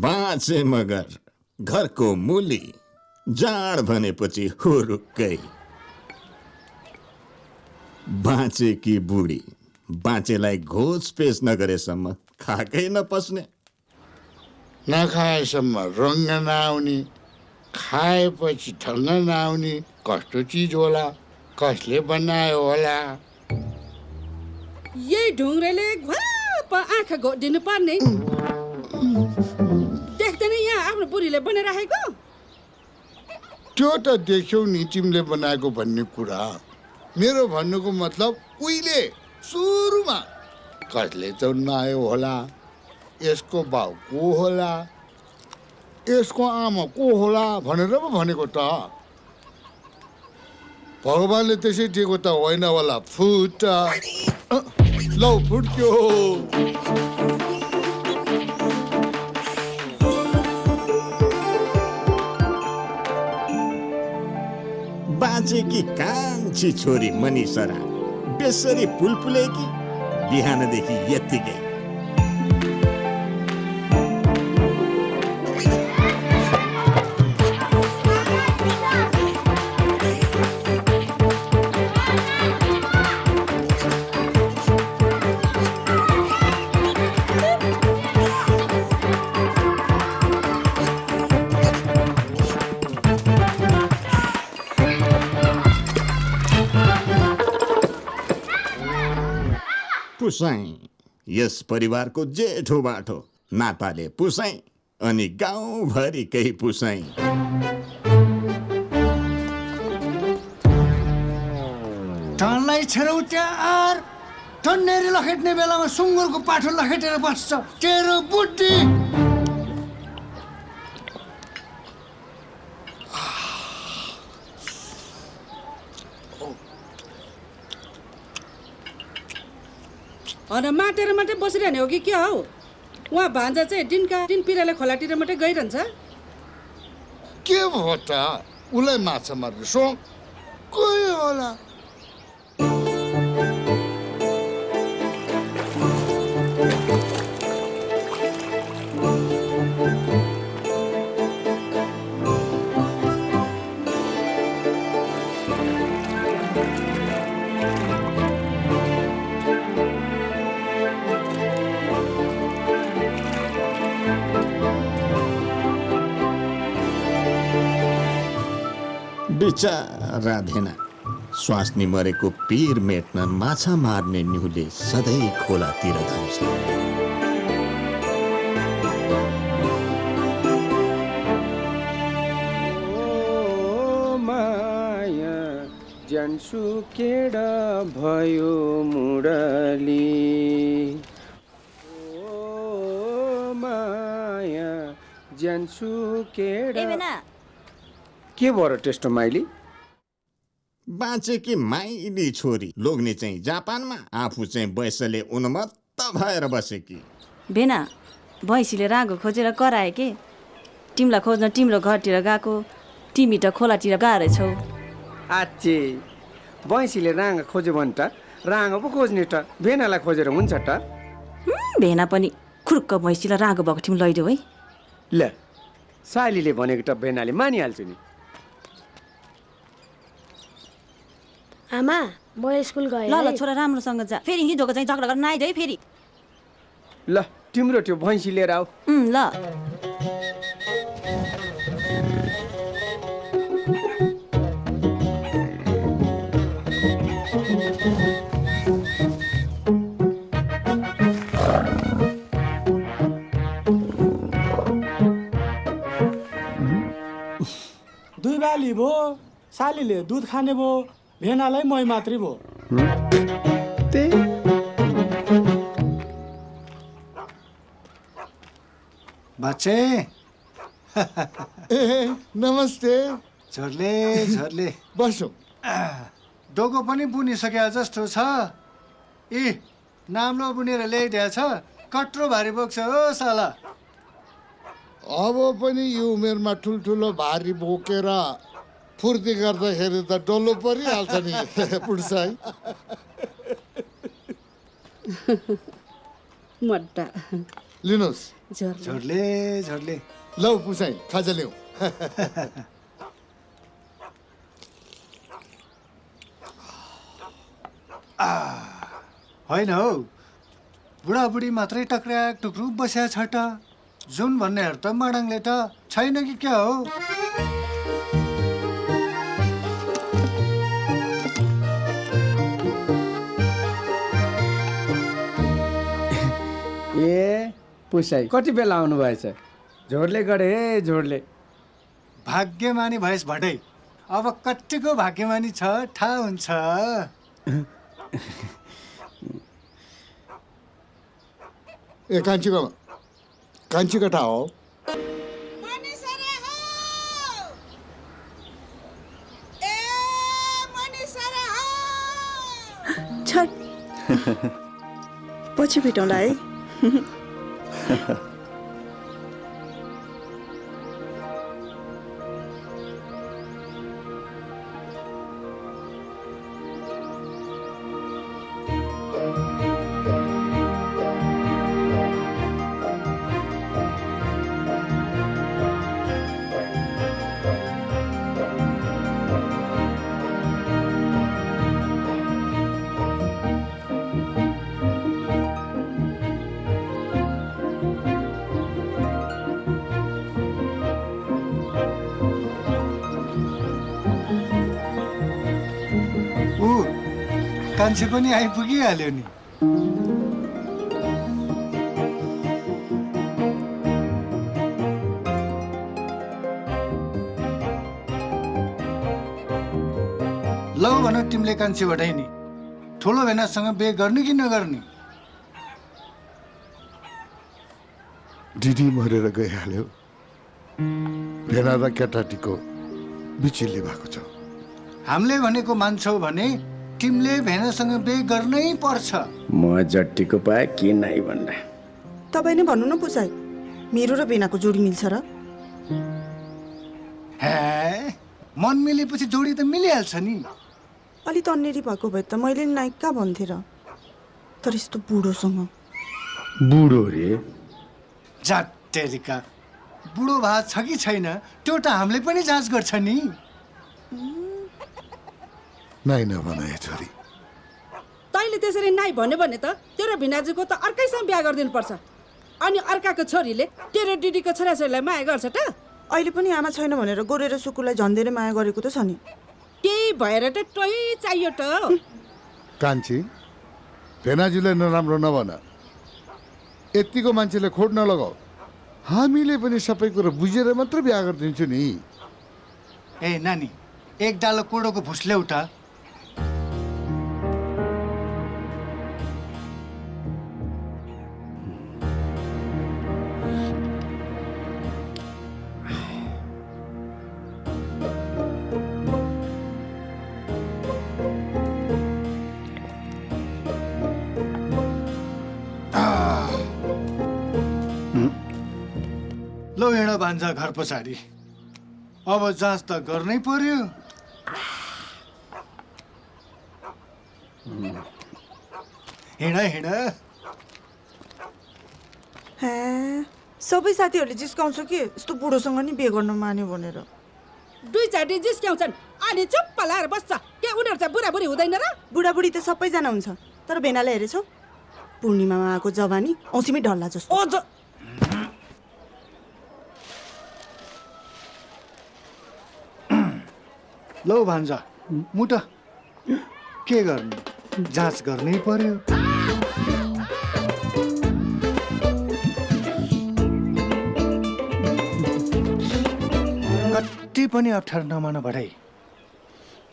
बाँचे मगर घरको मुली, जाड भनेपछि हुरुक्कै। बाँचे कि बुढी, बाँचेलाई घोचपेच नगरेसम्म खाकै नपस्ने। नखाएसम्म रङ्ग नआउने, खाएपछि ठङ्ग नआउने कस्तो चिज होला, कसले बनायो होला। यही ढुङ्ग्रेले घ्वाप आँखा घोटिदिनु पर्ने। देख्दैन यहाँ आफ्नो बुढीले बनाइराखेको? त्यो त देख्यौ नि तिमीले बनाएको भन्ने कुरा। मेरो भन्नुको मतलब उहिले सुरुमा कसले त बनायो होला, यसको बाउ को होला, यसको आमा को होला भनेर पो भनेको त। भगवानले त्यसै दिएको त होइन होला। फुट लौ फुट्क्यो। बाँचे कि कान्छी छोरी मनिसरा, बेसरी पुलपुले कि बिहानदेखि यत्तिकै। पुसाइ, यस परिवारको जेठो बाठो, नाताले पुसाइ अनि गाउँभरिकै पुसाइ। टनलाई छेरौ त्यार, टन्नेरी लखेट्ने बेलामा सुँगुरको पाठो लखेटेर बस्छ तेरो बुद्धि। अनि माटेर मात्रै बसिरहने हो कि के हौ? उहाँ भान्जा चाहिँ दिनका दिन पिराले खोलातिर मात्रै गइरहन्छ। के भयो त? उसलाई माछा मार्ने सोख कोही होला। बिचारा धेना, स्वास्नी मरेको पीर मेट्न माछा मार्ने न्युले सधैँ खोलातिर धाउँछ। ओ माया जान्छु केडा भयो मुरली, ओ माया जान्छु केडा। के भएर टेस्टो माइली? बाँचे कि माइली छोरी, लोग्ने चाहिँ जापानमा, आफू चाहिँ बैसले उन्मत्त भएर बसे कि। भेना, भैँसीले रागो खोजेर कराए के? तिमीलाई खोज्न तिम्रो घरतिर गएको, तिमी त खोलातिर गएछौ। आच्चे, भैँसीले राँगो खोज्यो भने त राँगो पो खोज्ने त भेनालाई खोजेर हुन्छ त? भेना पनि खुर्क भैँसीलाई रागो भएको तिमी लैदेऊ है। ल, सालीले भनेको त भेनाले मानिहाल्छु नि। आमा, म स्कुल गएँ। ल ल छोरा, राम्रोसँग जा, फेरि हिजोको चाहिँ झगडा गर्न आइज है फेरि। ल, तिम्रो त्यो भैँसी लिएर आऊ। ल। दुई बाली भो, सालीले दुध खाने भो, भेनालाई मै मात्रै भो। बच्चे ए नमस्ते। झोर्ले झोर्ले बसौँ। डोको पनि बुनिसके जस्तो छ। नाम्लो बुनेर ल्याइदिएछ, कत्रो भारी बोक्छ हो साला। अब पनि यो उमेरमा ठुल्ठुलो भारी बोकेर फुर्ती गर्दाखेरि त डल्लो परिहाल्छ नि पुड्साई। मड्डा लिनुहोस् झोर्ले झोर्ले झोर्ले लौ पुसाइ खाजा ल्याऊ होइन हौ बुढाबुढी मात्रै टक्र्याक टुक्रु बस्या छ त जुन भन्नेहरू त माडाङले त छैन कि क्या हो ए पुसाई कति बेला आउनु भएछ झोडले गरे हे झोडले भाग्यमानी भएस भटै अब कतिको भाग्यमानी छ थाहा हुन्छ ए कान्छी कटा हो पछि भेटौँला है कान्छे पनि आइपुगिहाल्यो नि लौ भन तिमीले कान्छे भटाइ नि ठुलो भेनासँग बिहे गर्ने कि नगर्ने दिदी मरेर गइहाल्यो भेना र केटाटीको बिचिल्ली भएको छ हामीले भनेको मान्छौ भने तिमीले भेनासँग बिहे गर्नै पर्छ म जट्टीको पाए के नाइ भन्दा तपाईँ नै भन्नु न पुसाई मेरो र भेनाको जोडी मिल्छ र हे मन मिलेपछि जोडी त मिलिहाल्छ नि अलि तन्नेरी भएको भए त मैले नाइ कहाँ भन्थे र तर यस्तो बुढोसँग बुढो रे जाटेरिका बुढो भए छ कि छैन त्यो त हामीले पनि जाँच गर्छ नि नाइ नभन है छोरी तैँले त्यसरी नाइ भन्यो भने त तेरो भिनाजुको त अर्कैसँग बिहा गरिदिनु पर्छ अनि अर्काको छोरीले तेरो दिदीको छोराछोरीलाई माया गर्छ त अहिले पनि आमा छैन भनेर गोरेर सुकुलाई झन् धेरै माया गरेको त छ नि त्यही भएर त टोही चाहियो त कान्छी भेनाजुलाई नराम्रो नभन यतिको मान्छेले खोट नलगाऊ हामीले पनि सबै कुरो बुझेर मात्र बिहा गरिदिन्छु नि ए नानी एक डालो कोडोको भुस ल्याउ त लौ हिँड भान्जा घर पछाडि अब जाँच त गर्नै पर्यो हिँड हिँड हे सबै साथीहरूले जिस्काउँछ कि यस्तो बुढोसँग नि बिहे गर्न मान्यो भनेर दुई चारटी जिस्क्याउँछन् अनि चुप्प लाएर बस्छ के उनीहरू चाहिँ बुढाबुढी हुँदैन र बुढाबुढी त सबैजना हुन्छ तर भेनालाई हेरेछौ पूर्णिमामा आएको जवानी औँसीमै ढल्ला जस्तो लौ भान्जा मुट के गर्ने जाँच गर्नै पर्यो कति पनि अप्ठ्यारो नमान भडाइ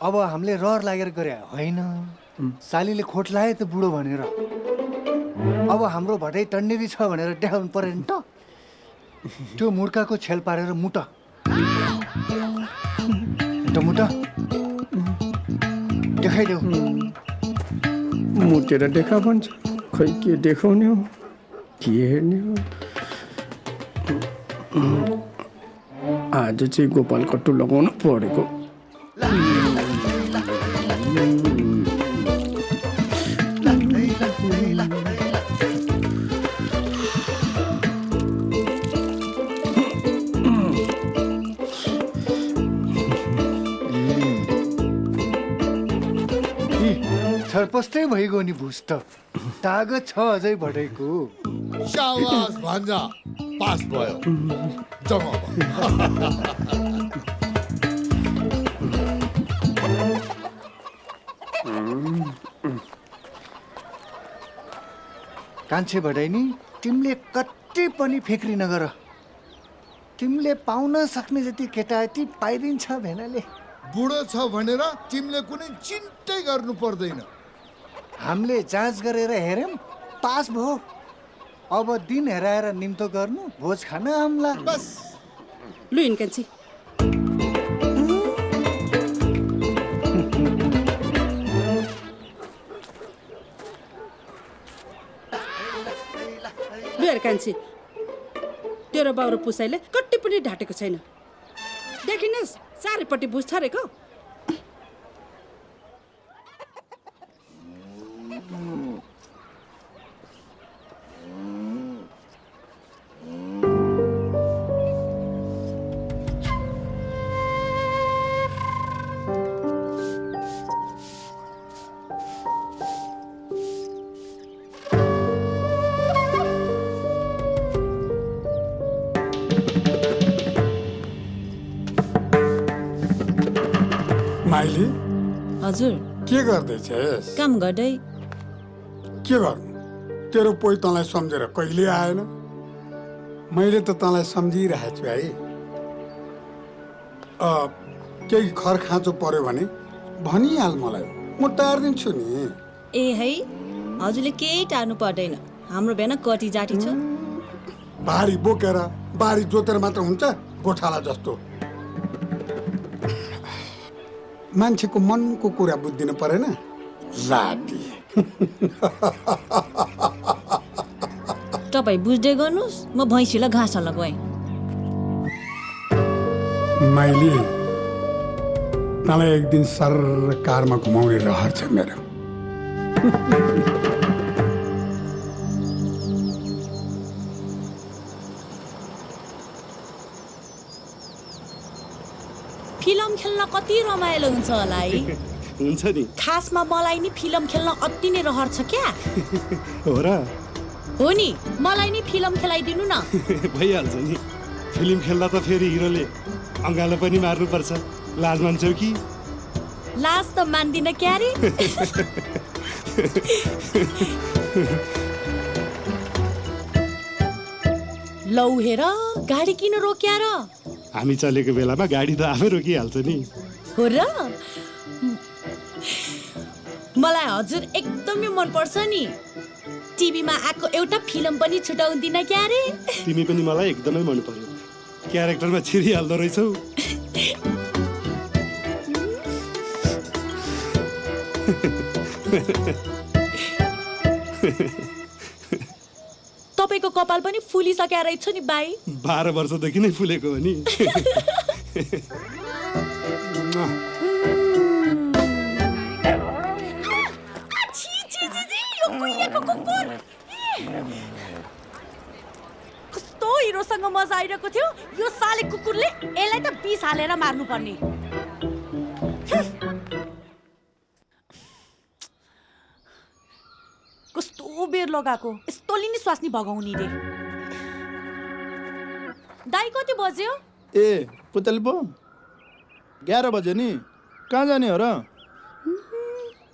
अब हामीले रहर लागेर गरे होइन सालीले खोट लाए त बुढो भनेर अब हाम्रो भटाइ टन्नेरी छ भनेर देखाउनु पर्यो नि त त्यो मुर्खाको छेल पारेर मुट मुट देखाइदेऊ मुटेर देखा भन्छ खै के देखाउने हो के हेर्ने हो आज चाहिँ गोपाल कट्टु लगाउनु परेको छरपष्टै भइगयो नि भुस त तागत छ अझै भटाइको शाबास भान्जा पास भयो जम्मा कान्छे भटाइ नि तिमीले कति पनि फिक्री नगर तिमीले पाउन सक्ने जति केटायती पाइदिन्छ भेनाले बुढो छ भनेर तिमीले कुनै चिन्तै गर्नु पर्दैन हामीले जाँच गरेर हेर्यौँ पास भयो अब दिन हेराएर निम्तो गर्नु भोज खान आम्ला बस लु हिँड्कान्छी लु हेर कान्छी तेरो बाउ र पुसाइले कति पनि ढाँटेको छैन देखिनुहोस् चारैपट्टि भुस छरेको माइली हजुर के गर्दैछस् काम गर्दै के गर्नु तेरो पोइ तँलाई सम्झेर कहिले आएन मैले त तँलाई सम्झिरहेको छु है केही खर खाँचो पर्यो भने भनिहाल मलाई म टारिदिन्छु नि ए है हजुरले केही टार्नु पर्दैन हाम्रो भेना कति जाति छ भारी बोकेर बारी जोतेर मात्र हुन्छ गोठाला जस्तो मान्छेको मनको कुरा बुझ्दिनु परेन जाति तपाईँ बुझ्दै गर्नुहोस् म भैँसीलाई घाँस हाल्न गएँ मैले तँलाई एक दिन सरकारमा घुमाउने रहर छ मेरो फिल्म खेल्न कति रमाइलो हुन्छ होला है हुन्छ नि खासमा मलाई नि फिल्म खेल्न अति नै रहर छ क्या हो र हो नि मलाई नि फिल्म खेलाइदिनु न भइहाल्छ नि फिल्म खेल्दा त फेरि हिरोले अङ्गालो पनि मार्नुपर्छ लाज मान्छौ कि लाज त मान्दिन क्यारे लौ हेर गाडी किन रोक्या र हामी चलेको बेलामा गाडी त आफै रोकिहाल्छ नि हो र मलाई हजुर एकदमै मनपर्छ नि टिभीमा आएको एउटा फिल्म पनि छुटाउँदिन क्यारे तिमी पनि मलाई एकदमै मन पर्यो क्यारेक्टरमा छिरिहाल्दो रहेछौ तपाईँको कपाल पनि फुलिसक्या रहेछ नि बाई 12 वर्षदेखि नै फुलेको हो नि कस्तो हिरोसँग मजा आइरहेको थियो यो साले कुकुरले यसलाई त बिस हालेर मार्नु पर्ने कस्तो बेर लगाएको यस्तोले नि स्वास्नी भगाउने रे दाइ कति बज्यो ए पुतली पो 11 बज्यो नि कहाँ जाने हो र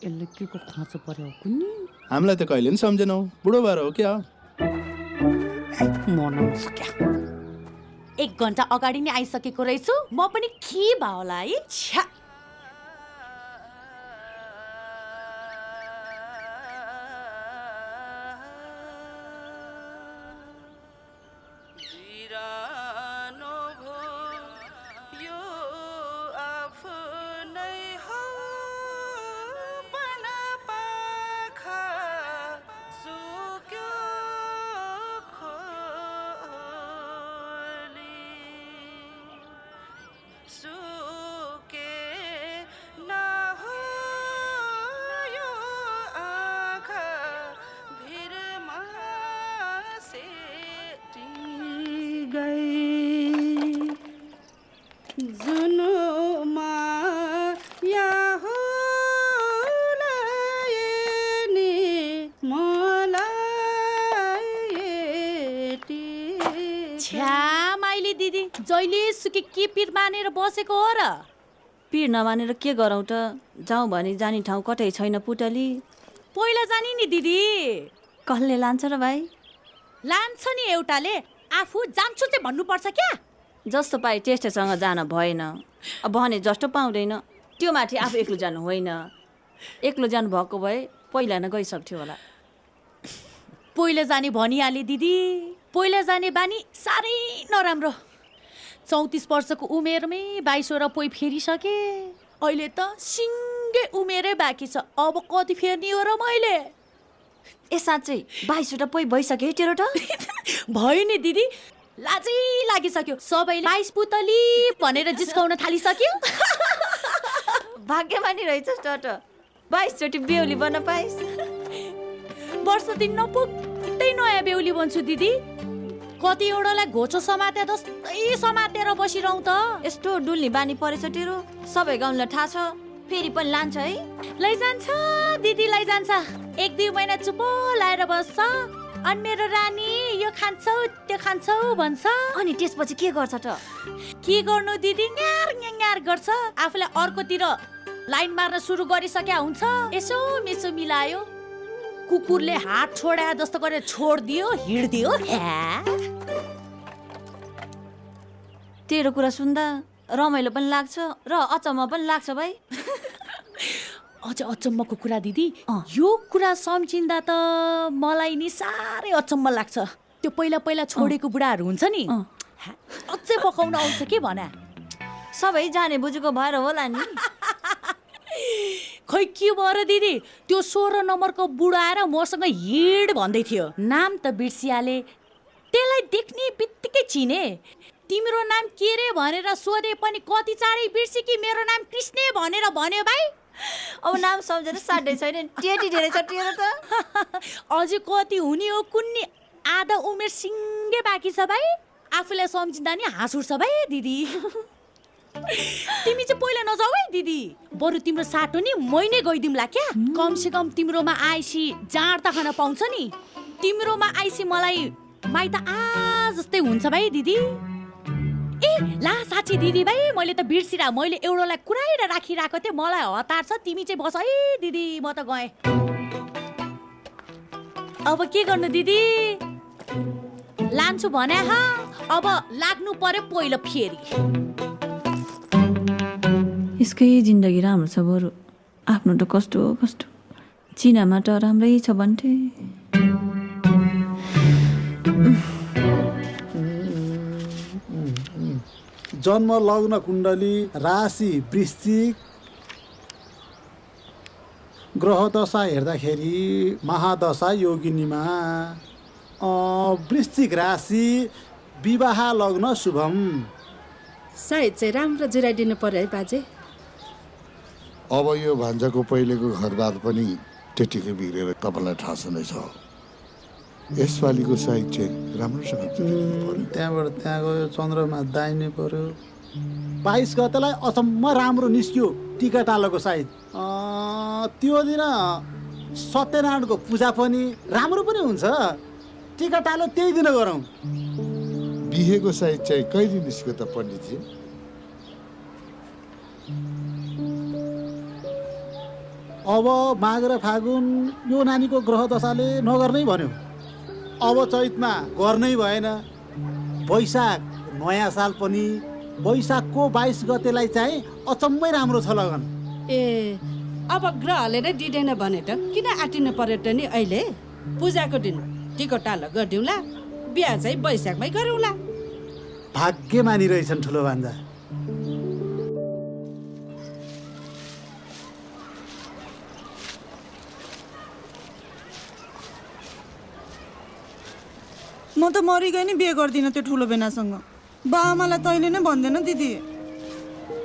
यसले के को खाँचो पर्यो कुन्नी हामीलाई त कहिले नि सम्झेनौ बुढो भएर हो क्या मनाउँछ क्या 1 घन्टा अगाडि नै आइसकेको रहेछु म पनि के भयो होला है छ्या सुके छ्या माइली दिदी जहिले सुके के पिर मानेर बसेको हो र? पिर नमानेर के गरौँ त? जाउँ भने जाने ठाउँ कतै छैन पुटली। पहिला जानी नि दिदी। कसले लान्छ र भाइ? लान्छ नि एउटाले, आफू जान्छु चाहिँ भन्नुपर्छ क्या? जस्तो पाए टेस्टसँग जान भएन। अब भने जस्तो पाउँदैन। त्यो माथि आफू एक्लो जानु होइन। एक्लो जानु भएको भए पहिला नै गइसक्थ्यो होला। पहिला जाने भनिहाले दिदी। पहिला जाने बानी साह्रै नराम्रो। 34 वर्षको उमेरमै 22 पोइ फेरिसके। अहिले त सिङ्गे उमेरै बाँकी छ। अब कति फेर्ने हो र मैले? ए साँच्चै 22 पोइ भइसक्यो तेरो त? भयो नि दिदी, लाजै लागिसक्यो। सबैले 22 पुतली भनेर जिस्काउन थालिसक्यो। भाग्यमानी रहेछस् त 22 चोटि बेहुली बन्न पाइस्। वर्ष दिन नपुग्दै नयाँ बेहुली बन्छु दिदी। कति एउटालाई घोचो समाते जस्तै समातेर बसिरहँ त। यस्तो डुल्ने बानी परेछ तेरो, सबै गाउँलाई थाहा छ। फेरि पनि लान्छ है? लैजान्छ दिदी, लैजान्छ। 1-2 महिना चुप लाएर बस्छ। अनि मेरो रानी यो खान्छौ त्यो खान्छौ भन्छ। अनि त्यसपछि के गर्छ त? के गर्नु दिदी, न्यार न्यार गर्छ। आफूलाई अर्कोतिर लाइन मार्न सुरु गरिसक्या हुन्छ। यसो मेसो मिलायो, कुकुरले हात छोडा जस्तो गरेर छोडिदियो, हिँड्दियो। तेरो कुरा सुन्दा रमाइलो पनि लाग्छ र अचम्म पनि लाग्छ भाइ। अझ अचम्मको कुरा दिदी, यो कुरा सम्झिँदा त मलाई नि साह्रै अचम्म लाग्छ। त्यो पहिला पहिला छोडेको बुढाहरू हुन्छ नि, अझै पकाउन आउँछ के भना। सबै जाने बुझेको भएर होला नि। खै के भयो र दिदी, त्यो 16 नम्बरको बुढा आएर मसँग हिँड भन्दै थियो। नाम त बिर्सिहाले, त्यसलाई देख्ने बित्तिकै चिने। तिम्रो नाम के रे भनेर सोधे पनि कति चाँडै बिर्सी कि मेरो नाम कृष्ण भनेर भन्यो भाइ। अब नाम सम्झेर साड्दै छैन, टेटी धेरै छ तेरो त। अझै कति हुने हो कुन्नी, आधा उमेर सिङ्गे बाँकी छ भाइ। आफूलाई सम्झिँदा नि हाँस उठ्छ भाइ दिदी। तिमी चाहिँ पहिला नजाऊ है दिदी, बरु तिम्रो साटो नि मै नै गइदिउँला क्या। कमसे कम तिम्रोमा आइसी जाँड त खान पाउँछ नि। तिम्रोमा आइसी मलाई माइत आ जस्तै हुन्छ भाइ दिदी। ए ला साँच्ची दिदी भाइ, मैले त बिर्सिरा। मैले एउटालाई कुराएर राखिरहेको थिएँ, मलाई हतार छ। तिमी चाहिँ बस है दिदी, म त गएँ। अब के गर्नु दिदी, लान्छु भने अब लाग्नु पर्यो पहिलो फेरि। यसकै जिन्दगी राम्रो छ बरु, आफ्नो त कस्तो कस्तो। चिनामा त राम्रै छ भन्थे। जन्म लग्न कुण्डली राशि वृश्चिक, ग्रह दशा हेर्दाखेरि महादशा योगिनीमा। वृश्चिक राशि, विवाह लग्न शुभम। सायद चाहिँ राम्रो जुराइदिनु पर्यो है बाजे। अब यो भान्जाको पहिलेको घरबार पनि त्यतिकै बिग्रेर तपाईँलाई थाहा छँदैछ। यसपालिको साइज चाहिँ राम्रोसँग जुराइदिनु पर्यो। त्यहाँबाट त्यहाँ गयो, चन्द्रमा दाहिने पर्यो। 22 गतेलाई अचम्म राम्रो निस्क्यो टिका टालोको साइज। त्यो दिन सत्यनारायणको पूजा पनि राम्रो पनि हुन्छ। टिका टालो त्यही दिन गरौँ। बिहेको साइज चाहिँ कहिले निस्क्यो त पण्डितजी? अब माघ र फागुन यो नानीको ग्रह दशाले नगर्नै भन्यो। अब चैतमा गर्नै भएन। वैशाख नयाँ साल पनि वैशाखको 22 गतेलाई चाहिँ अचम्मै राम्रो छ लगन। ए अब ग्रहले नै दिँदैन भने त किन आँटिनु पर्यो त नि अहिले? पूजाको दिन टिको टालो गरिदिउँला, बिहा चाहिँ वैशाखमै गरौँला। भाग्यमानी रहेछन् ठुलो भान्जा। म त मरिगए नि बिहे गर्दिनँ त्यो ठुलो बेनासँग। बाआमालाई तैँले नै भन्दैन दिदी।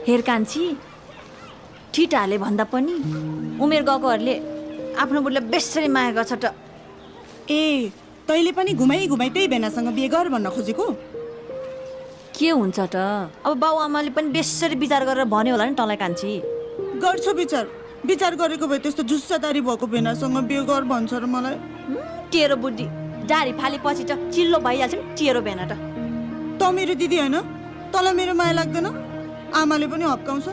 हेर कान्छी, ठिटाले भन्दा पनि उमेर गएकोहरूले आफ्नो बुढीलाई बेसरी माया गर्छ त। ए तैँले पनि घुमाइ घुमाइ त्यही बेनासँग बिहे गर भन्न खोजेको? के हुन्छ त, अब बाउआमाले पनि बेसरी विचार गरेर भन्यो होला नि तँलाई कान्छी। गर्छ विचार गरेको भए त्यस्तो जुस्सादारी भएको बेनासँग बिहे गर भन्छ र मलाई। तेरो बुढी दाढी फालेपछि त चिल्लो भइहाल्छ नि तेरो बेना त। त मेरो दिदी होइन तँलाई मेरो माया लाग्दैन आमाले पनि हप्काउँछ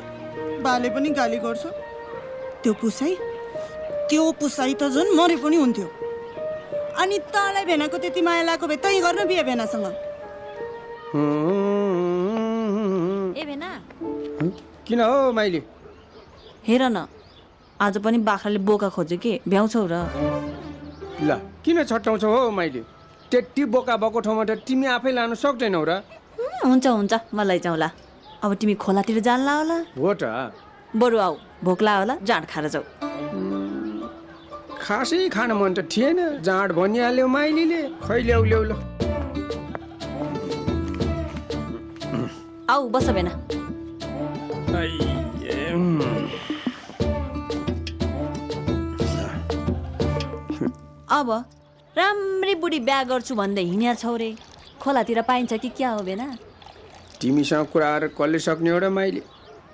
बाले पनि गाली गर्छ त्यो पुसाई त झन् मरे पनि हुन्थ्यो अनि तँलाई भेनाको त्यति माया लागेको भए तै गर्न बिहे भेनासँग ए भेना किन हो माइली हेर न आज पनि बाख्राले बोका खोज्यो के भ्याउँछौ र ल किन छट्टाउँछौ हो माइली त्यति बोका भएको ठाउँमा त तिमी आफै लानु सक्दैनौ र हुन्छ हुन्छ मलाई जाउँला अब तिमी खोलातिर जान्ला होला हो त बरु आऊ भोक लाग्यो होला जाँड खाएर जाऊ खासै खान मन त थिएन जाँड भनिहाल्यो माइलीले खै ल्याउ ल्याउ ल आऊ बस भेना अब राम्री बुढी बिहा गर्छु भन्दै हिँड्या छौ रे खोलातिर पाइन्छ कि क्या हो भेना तिमीसँग कुराहरू कसले सक्ने हो र माइली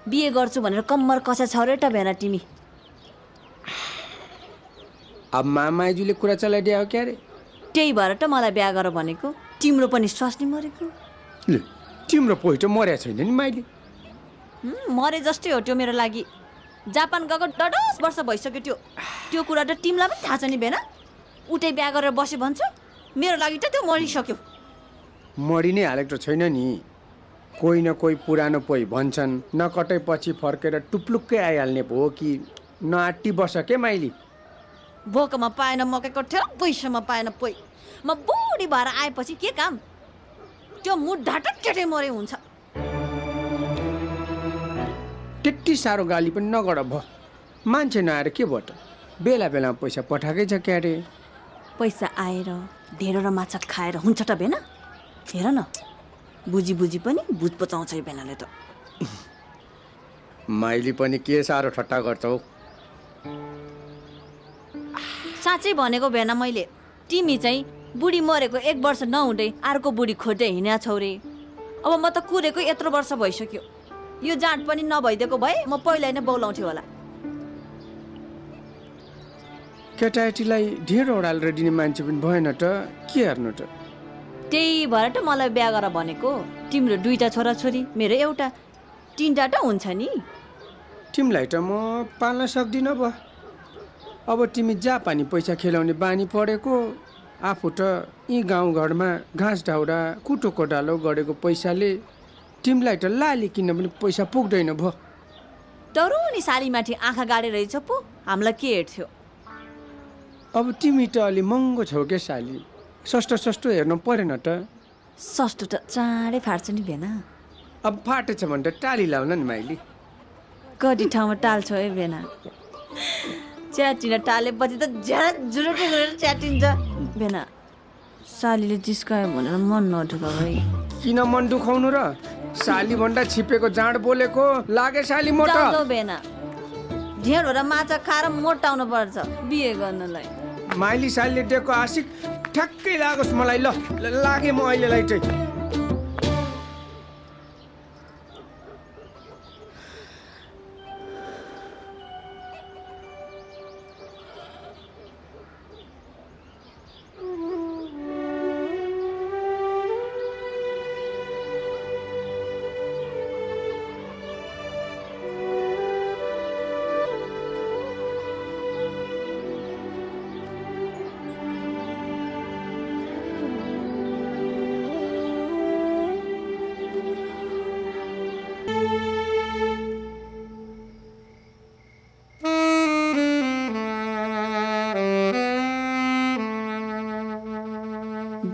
बिहे गर्छु भनेर कम्मर कसा छौ रे त भेना तिमी अब मामाइजूले कुरा चलाइदियो क्या रे त्यही भएर त मलाई बिहा गर भनेको तिम्रो पनि स्वास्नी मरेको ले तिम्रो पोइट मर्या छैन नि माइली मरे जस्तै हो त्यो मेरो लागि जापान गएको 10 वर्ष भइसक्यो त्यो कुरा त तिमीलाई पनि थाहा छ नि भेना उतै बिहा गरेर बसे भन्छ मेरो लागि त त्यो मरिसक्यो मरि नै हालेको त छैन नि कोही न कोही पुरानो पोइ भन्छन् न कतै पछि फर्केर टुप्लुक्कै आइहाल्ने भयो कि नआट्टी बस के माइली भोकमा पाएन मकैको ठेउ पैसामा पाएन पोइ म बुढी भएर आएपछि के काम त्यो मुढा टेटै मरे हुन्छ त्यति साह्रो गाली पनि नगर भ मान्छे नआएर के भयो त बेला बेलामा पैसा पठाएकै छ क्या रे पैसा आएर ढेँडो र माछा खाएर हुन्छ त भेना हेर न बुझी पनि भुज पचाउँछ यो भेनाले त माइली पनि के साह्रो ठट्टा गर्छौ साँच्चै भनेको भेना मैले तिमी चाहिँ बुढी मरेको 1 वर्ष नहुँदै अर्को बुढी खोज्दै हिँड्या छौ रे अब म त कुरेको यत्रो वर्ष भइसक्यो यो जाँड पनि नभइदिएको भए म पहिल्यै नै बोलाउँथ्यो होला केटाकेटीलाई ढेर ओडालेर दिने मान्छे पनि भएन त के हेर्नु त त्यही भएर त मलाई बिहा गर भनेको तिम्रो 2टा छोराछोरी मेरो एउटा 3टा त हुन्छ नि तिमीलाई त म पाल्न सक्दिनँ ब अब तिमी जापानी पैसा खेलाउने बानी परेको आफू त यी गाउँघरमा घाँस ढाउरा कुटो कोडालो गरेको पैसाले तिमीलाई त लाली किन्न पनि पैसा पुग्दैन भयो तरुनी सालीमाथि आँखा गाडे रहेछ पो हामीलाई के हेर्थ्यो अब तिमी त अलि महँगो छौ के साली सस्तो हेर्नु परेन त सस्तो त चाँडै फाट्छ नि भेना अब फाटेछ भने त टाली लाउन नि माइली कति ठाउँमा टाल्छौ है भेना च्याटिन टालेपछि त जुरुटै गरेर च्याटिन्छ भेना सालीले जिस्कायो भनेर मन नदुखा भाइ किन मन दुखाउनु र साली भन्दा छिपेको जाँड बोलेको लागे साली मोटा भेना ढेँडो र माछा खाएर मोटाउनु पर्छ बिहे गर्नलाई माइली सालीले दिएको आशिक ठ्याक्कै लागोस् मलाई ल लागे म अहिलेलाई चाहिँ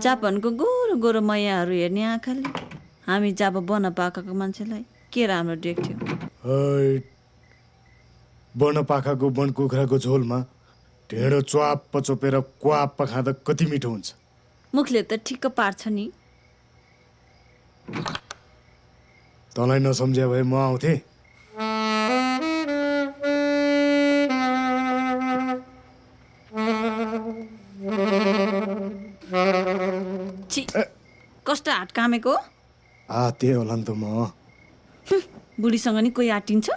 जापानको गोरो गोरो मैयाहरू हेर्ने आँखाले हामी जब बन पाकाको मान्छेलाई के राम्रो देख्थ्यौँ बन पाखाको वन कुखुराको झोलमा ढेँडो च्वाप्प चोपेर क्वाप्प खाँदा कति मिठो हुन्छ मुखले त ठिक्क पार्छ नि तँलाई नसम्झ्या भए म आउँथेँ कस्तो हात कामेको त्यही होला नि त म बुढीसँग नि कोही आटिन्छ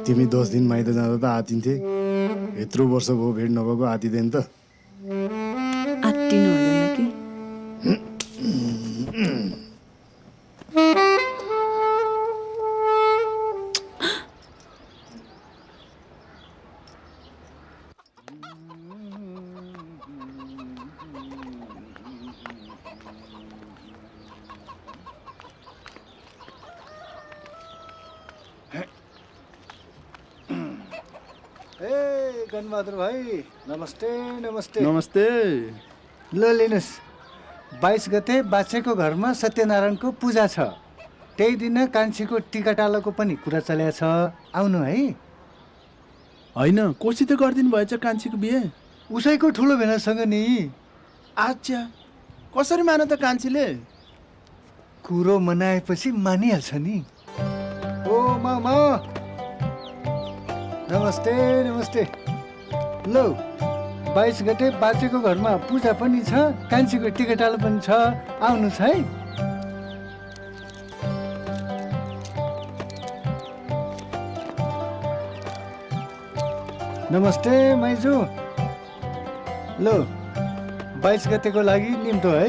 तिमी 10 दिन माइत जाँदा त आतिन्थे यत्रो वर्ष भयो भेट नभएको आतिँदैन त आत्तिनु हुँदैन कि कनबहादुर भाइ नमस्ते नमस्ते नमस्ते। ल लिनुहोस् 22 गते बाछेको घरमा सत्यनारायणको पूजा छ। त्यही दिन कान्छीको टिकाटालोको पनि कुरा चलेको छ। आउनु है। होइन कोसित गरिदिनु भएछ कान्छीको बिहे? उसैको ठुलो भेनासँग नि। अच्छा कसरी मान त कान्छीले? कुरो मनाएपछि मानिहाल्छ नि। ओ मामा नमस्ते नमस्ते। लौ 22 गते बाजेको घरमा पूजा पनि छ, कान्छीको टिकाटालो पनि छ। आउनुहोस् है। नमस्ते माइजू। लो 22 गतेको लागि निम्तो है।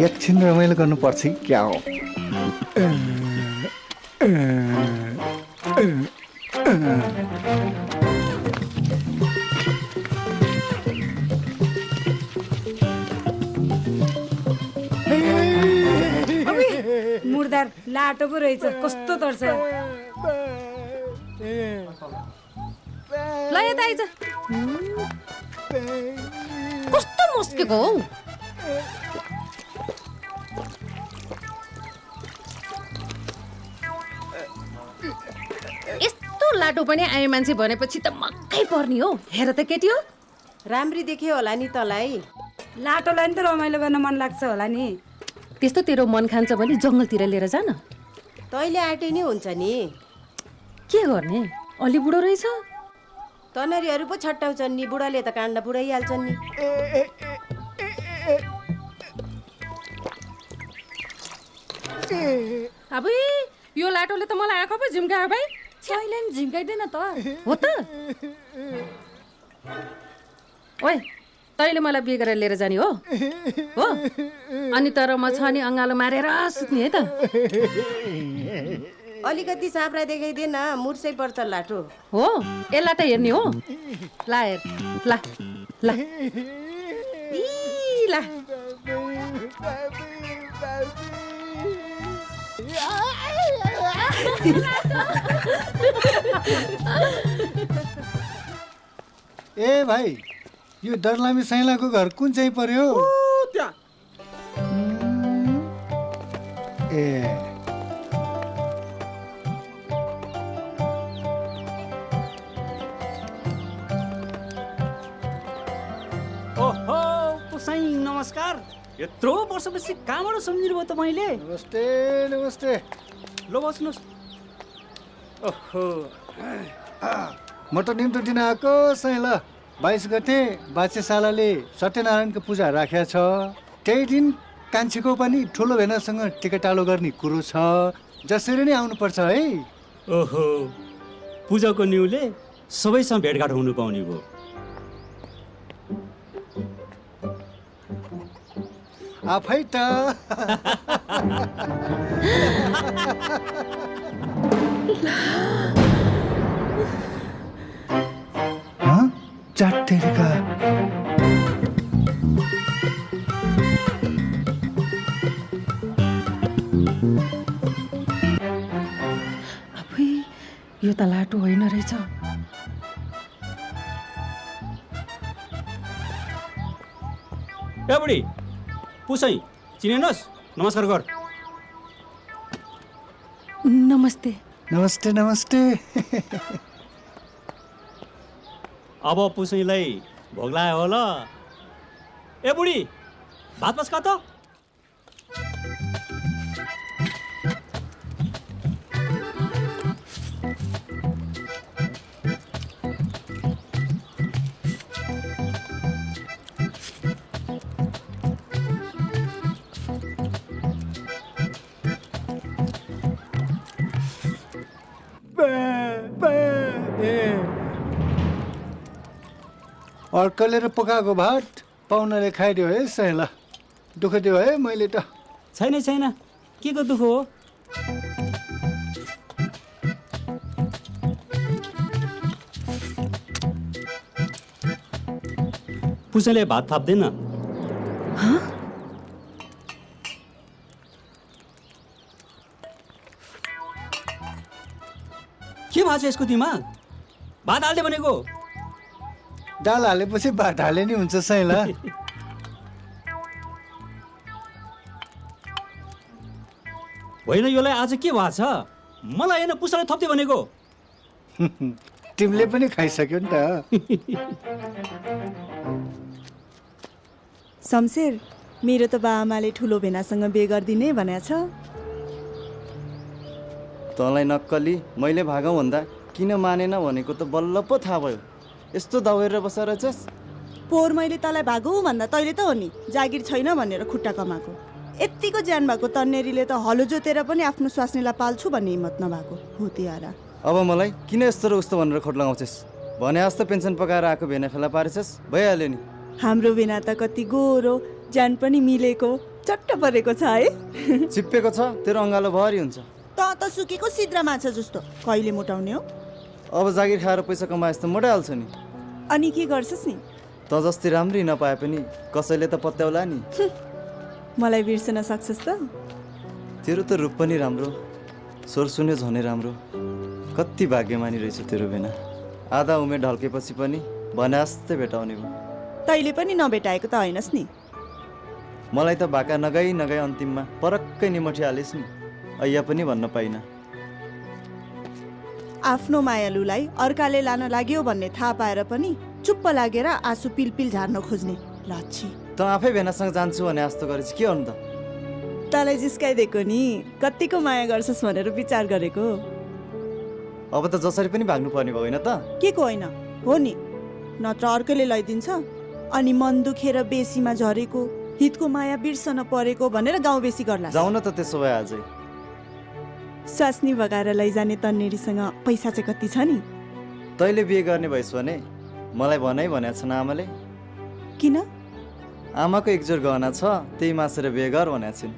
एकछिन रमाइलो गर्नुपर्छ कि क्या हो? मुर्दार लाटो पो रहेछ, कस्तो तर्छ। ल यता आइज। कस्तो मुस्केको हौ। यस्तो लाटो पनि आए मान्छे भनेपछि त मक्कै पर्ने हो। हेर त केटी हो, राम्री देख्यो होला नि तँलाई। लाटोलाई नि त रमाइलो गर्न मन लाग्छ होला नि। त्यस्तो तेरो मन खान्छ भने जङ्गलतिर लिएर जान। तैँले आँटे नि हुन्छ नि। के गर्ने, अलि बुढो रहेछ। तनरीहरू पो छट्टाउँछन् नि, बुढाले त काण्ड बुढाइहाल्छन् नि। अब यो लाटोले त मलाई आँखा पो झिम्कायो भाइ। छैले नि झिम्काइदैन त हो त। ओइ तैँले मलाई बिहे गरेर लिएर जाने हो हो? अनि तर म छ नि अँगालो मारेर सुत्ने है त। अलिकति साँप्रा देखाइदिए न, मुर्सै पर्छ लाटो। हो यसलाई त हेर्ने हो। ला हेर, ला ला ला। ए भाइ, यो दर्लामी साइलाको घर कुन चाहिँ पर्यो? ए ओहो पुसाई नमस्कार। यत्रो वर्षपछि कहाँबाट सम्झिनु भयो त मैले? नमस्ते नमस्ते। ल बस्नुहोस्। ओहो म त निम्तो दिन आएको साइला। 22 गते बाछेशालाले सत्यनारायणको पूजा राखेको छ। त्यही दिन कान्छीको पनि ठुलो भेनासँग टिकाटालो गर्ने कुरो छ। जसरी नै आउनुपर्छ है। ओहो पूजाको न्युले सबैसँग भेटघाट हुनु पाउने भयो। आफै त चाटेका अबुई यो त लाटो होइन रहेछ। ए बुढी पुसाई चिनेनस्? नमस्कार गर। नमस्ते नमस्ते नमस्ते। अब पुसैलाई भोग लाग्यो होला। ए बुढी भात पस्का त। अर्कलेर पकाएको भात पाहुनाले खाइदियो है साइला। दुःख दियो है मैले त। छैन छैन, के को दुःख हो? पुसैले भात थाप्दैन। के भएको छ यसको दिमाग? भात हाल्दै भनेको। दाल हालेपछि भात हाले नि हुन्छ साइला। होइन योलाई आज के भएको छ? मलाई होइन पुसालाई थप्दै भनेको। तिमीले पनि खाइसक्यो नि त। शमशेर, मेरो त बाआमाले ठुलो भेनासँग बिहे गरिदिने भनेको छ। तँलाई नक्कली मैले भागौँ भन्दा किन मानेन भनेको त बल्ल पो थाहा भयो। यस्तो दौडेर बसेर रहेछस्। पोहोर मैले तँलाई भागौ भन्दा तैँले त हो नि जागिर छैन भनेर खुट्टा कमाएको। यत्तिको ज्यान भएको तन्नेरीले त हलो जोतेर पनि आफ्नो स्वास्नीलाई पाल्छु भन्ने हिम्मत नभएको हो तिहारा। अब मलाई किन यस्तो र उस्तो भनेर खोट लगाउँछस्? भने जस्तो पेन्सन पकाएर आएको भेना फेला पारेछस्, भइहाल्यो नि। हाम्रो भेना त कति गोरो, ज्यान पनि मिलेको, चट्ट परेको छ है। चिप्पेको छ तेरो अँगालो भरि हुन्छ। त सुकेको सिद्रा माछा जस्तो, कहिले मोटाउने हो? अब जागिर खाएर पैसा कमाएस् त मोटाइहाल्छ नि। अनि के गर्छस् नि? त जस्तै राम्री नपाए पनि कसैले त पत्याउला नि। मलाई बिर्सन सक्छस् त? तेरो त रूप पनि राम्रो, स्वर सुन्यो झनै राम्रो। कति भाग्यमानी रहेछ तेरो भेना। आधा उमेर ढल्केपछि पनि भने जस्तै भेटाउने भयो। तैँले पनि नभेटाएको त होइनस् नि। मलाई त भाका नगाई नगाई अन्तिममा परक्कै निमठिहालिस् नि। ऐया पनि भन्न पाइनँ। आफ्नो मायालुलाई अर्काले लान लाग्यो भन्ने थाहा पाएर पनि चुप्प लागेर आँसु पिलपिल झार्न खोज्ने लाच्छी। त आफै भेनासँग जान्छु भने जस्तो गरेछ के गर्नु त? तँलाई जिस्काइदिएको नि, कतिको माया गर्छस् भनेर विचार गरेको। अब त जसरी पनि भाग्नु पर्ने भयो होइन त? के को होइन हो नि, नत्र अर्कैले लैदिन्छ। अनि मन दुखेर बेसीमा झरेको, हितको माया बिर्सन परेको भनेर गाउँ बेसी गर्ला। जाउँ न त त्यसो भए आजै। स्वास्नी भगाएर लैजाने तन्नेरीसँग पैसा चाहिँ कति छ नि? तैँले बिहे गर्ने भइस् भने मलाई भनाइ भनेको छन् आमाले। किन? आमाको एकजोर गहना छ, त्यही मासेर बिहे गर भनेको छिन्।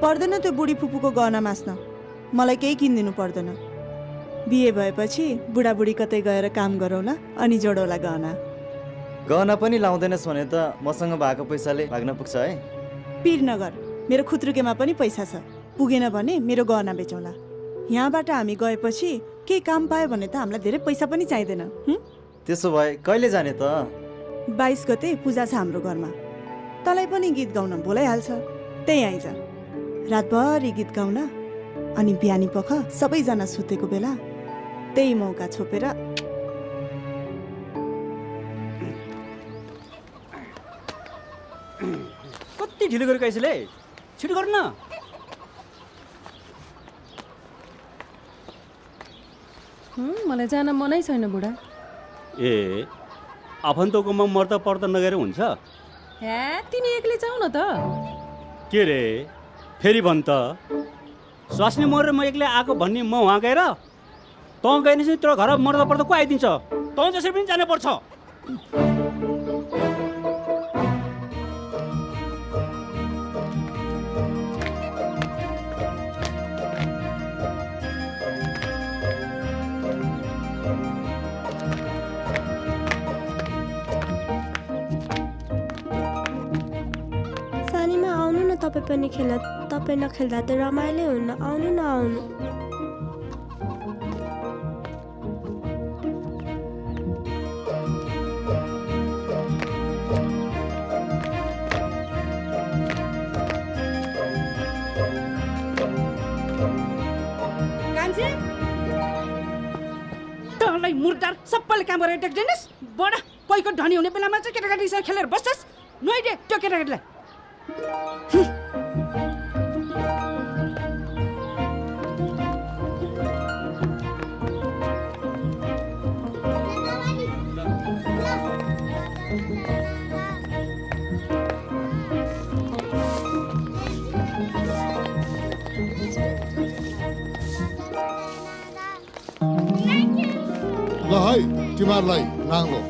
पर्दैन त्यो बुढी फुपूको गहना मास्न, मलाई केही किनिदिनु पर्दैन। बिहे भएपछि बुढाबुढी कतै गएर काम गरौँला अनि जोडौँला गहना। गहना पनि लाउँदैनस् भने त मसँग भएको पैसाले भाग्न पुग्छ है। पिर नगर, मेरो खुत्रुकेमा पनि पैसा छ। पुगेन भने मेरो गहना बेचौँला। यहाँबाट हामी गएपछि केही काम पायो भने त हामीलाई धेरै पैसा पनि चाहिँदैन। त्यसो भए कहिले जाने त? 22 गते पूजा छ हाम्रो घरमा। तँलाई पनि गीत गाउन बोलाइहाल्छ, त्यही आइज। रातभरि गीत गाउन, अनि बिहानी पख सबैजना सुतेको बेला त्यही मौका छोपेर कति ढिलो गरेको यसले? छिटो गर्नु न। मलाई जान मनै छैन बुढा। ए आफन्तकोमा मर्दा पर्दा नगएर हुन्छ? हे तिमी एक्लै जाऊ न त। के रे फेरि भन् त? स्वास्नी मरेर म एक्लै आएको भन्ने म वहाँ गएर? तँ गएन चाहिँ तेरो घर मर्दा पर्दा को आइदिन्छ? तँ जसरी पनि जानुपर्छ। तपाईँ पनि खेल्न, तपाईँ नखेल्दा त रमाइलो हुन्न। आउनु न आउनु। कान्छे, तँलाई मुर्दार सबैले काम गरेर टेक्दैनस्? बडा कोहीको धनी हुने बेलामा चाहिँ केटाकेटीसँग खेलेर बस्छस्? नुहाइदे त्यो केटाकेटीलाई। ल है तिमीहरूलाई नाङ्लो।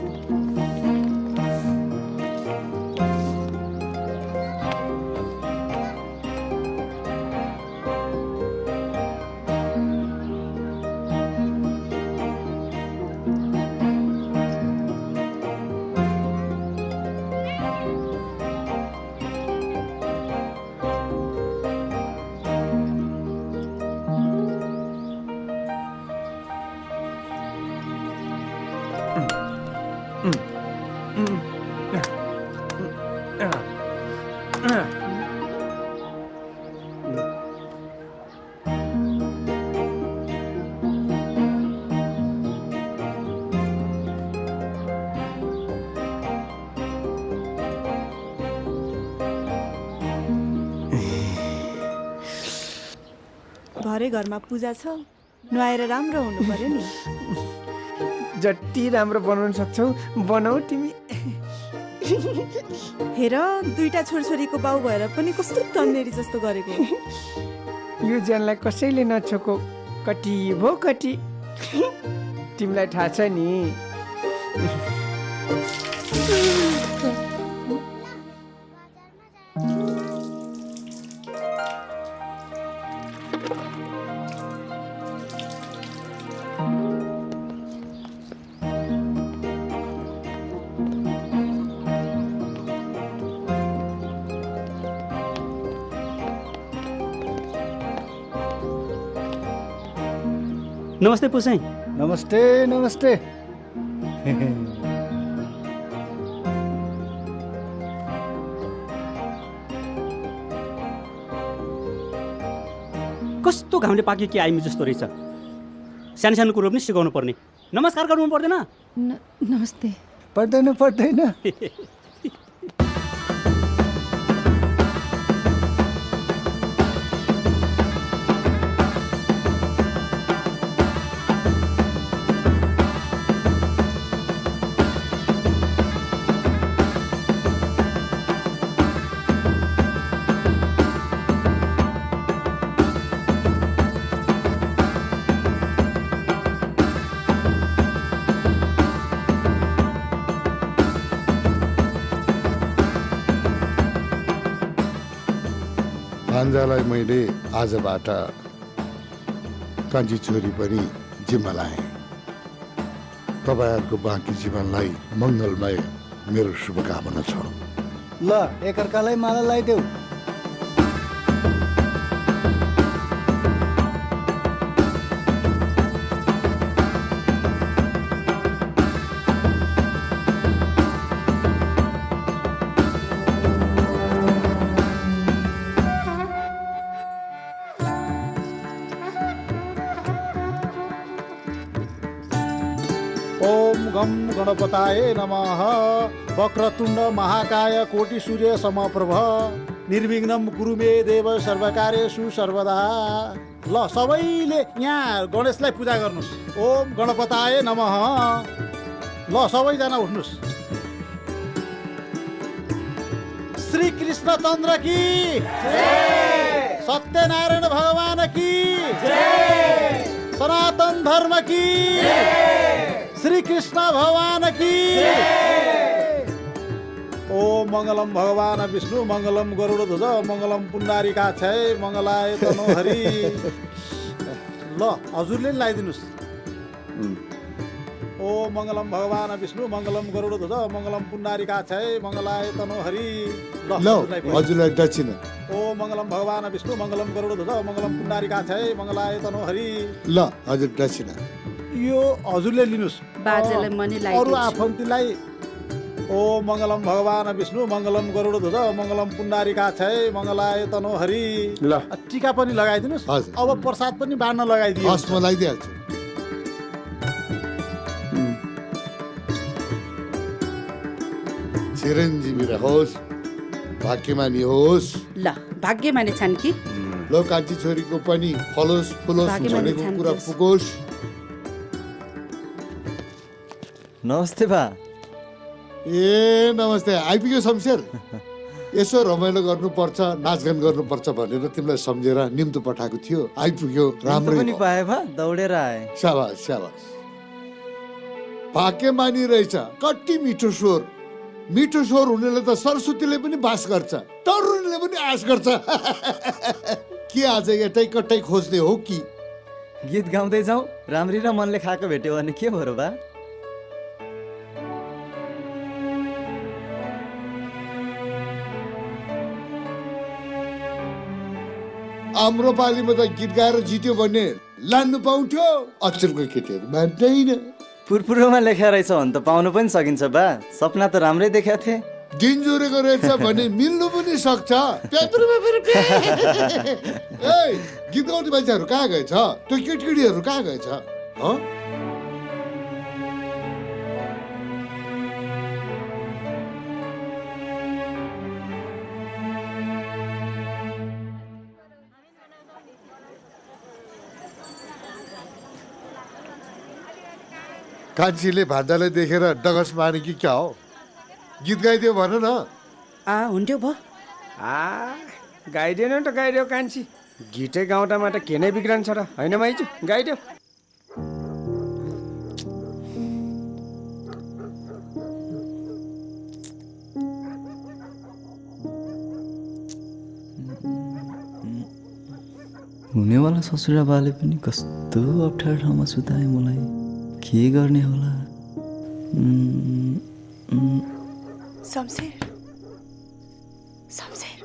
भरे घरमा पूजा छ नुहाएर राम्रो हुनु पर्यो नि जति राम्रो बनाउन सक्छौ बनाऊ तिमी हेर दुईटा छोरछोरीको बाउ भएर पनि कस्तो तन्नेरी जस्तो गरेको यो ज्यानलाई कसैले नछोको कति भो कति तिमीलाई थाहा छ नि नमस्ते पुसाई। नमस्ते नमस्ते। कस्तो घामले पाके कि आइमी जस्तो रहेछ। सानो सानो कुरो पनि सिकाउनु पर्ने। नमस्कार गर्नु पर्दैन? नमस्ते। पर्दैन पर्दैन। भान्जालाई मैले आजबाट कान्छी छोरी पनि जिम्मा लाएँ। तपाईँहरूको बाँकी जीवनलाई मङ्गलमय मेरो शुभकामना छ। ल एकअर्कालाई माला लगाइदेऊ। ओम गम गणपताय नमः। वक्रतुण्ड महाकाय कोटि सूर्य समप्रभ निर्विघ्नं कुरु मे देव सर्वकार्येषु सर्वदा। ल सबैले यहाँ गणेशलाई पूजा गर्नुहोस्। ओम गणपताय नमः। ल सबैजना उठ्नुहोस्। श्री कृष्णचन्द्र की जय। सत्यनारायण भगवान की जय। सनातन धर्म की जय। श्री कृष्ण भगवान की ओम मंगलम भगवान विष्णु मंगलम गरुड़ ध्वज मंगलम पुण्डारिकाक्षय मंगलाय तनो हरि। ल हजुरले नि लगाइदिनुहोस्। ओम मंगलम भगवान विष्णु मंगलम गरुड़ ध्वज मंगलम पुण्डारिकाक्षय मंगलाय तनो हरि। ल हजुरलाई दक्षिणा। ओम मंगलम भगवान विष्णु मंगलम गरुड़ ध्वज मंगलम पुण्डारिकाक्षय मंगलाय तनो हरि। ल हजुर दक्षिणा। यो हजुरले लिनुहोस्। बाजेलाई मनी अरू लगाइदिन्छु। आफन्तीलाई ओम मंगलम भगवान विष्णु मंगलम गरुड़ ध्वज मंगलम पुण्डारिकाक्षय मंगलाय तनो हरि। ल टीका पनि लगाइदिनुहोस्। हजुर। अब प्रसाद पनि बाँड्न लगाइदिनु। हस् म लगाइदिइहाल्छु। चिरञ्जीवी रहोस्, भाग्यमानी होस्। ल भाग्यमानी छन् कि ल कान्छी छोरीको पनि फलोस् फुलोस् भाग्यमानी भनेको छन् कुरा त्यस। पुगोस्। नमस्ते बा। ए नमस्ते। आइपुग्यो शमशेर। यसो रमाइलो गर्नुपर्छ, नाचगान गर्नुपर्छ भनेर तिमीलाई सम्झेर निम्तो पठाएको थियो। आइपुग्यो, राम्रो पनि पाए बा, दौडेर आए। शाबास शाबास। भाग्यमानी रहेछ। कति मिठो स्वर। मिठो स्वर हुनेले त सरस्वतीले पनि बास गर्छ, तरुणीले पनि आश गर्छ। के आज यतै कतै खोज्ने हो कि? गीत गाउँदै जाउँ, राम्री र मनले खाएको भेट्यो भने के भरो बा? आम्रोपालीमा त गीत गाएर जित्यो भने लान्नु पाउँथ्यो। अचेलको केटीहरू मान्दैन। पुरपुरोमा लेखा रहेछ भने त पाउनु पनि सकिन्छ बा। सपना त राम्रै देखाएको थिएँ। दिन जोरेको रहेछ भने मिल्नु पनि सक्छ। ए गीत गाउने मान्छेहरू कहाँ गएछ? त्यो केटकेटीहरू कहाँ गएछ? कान्छीले भान्जालाई देखेर डगस मारे कि क्या हो? गीत गाइदियो भन न। हुन्थ्यो भयो। गाइदिएन त गाइदियो कान्छी। गीतै गाउँदामा त के नै बिग्रन्छ र, होइन माइजू? गाइदियो। हुनेवाला ससुराबाले पनि कस्तो अप्ठ्यारो ठाउँमा सुताए मलाई। के गर्ने होला? शमशेर शमशेर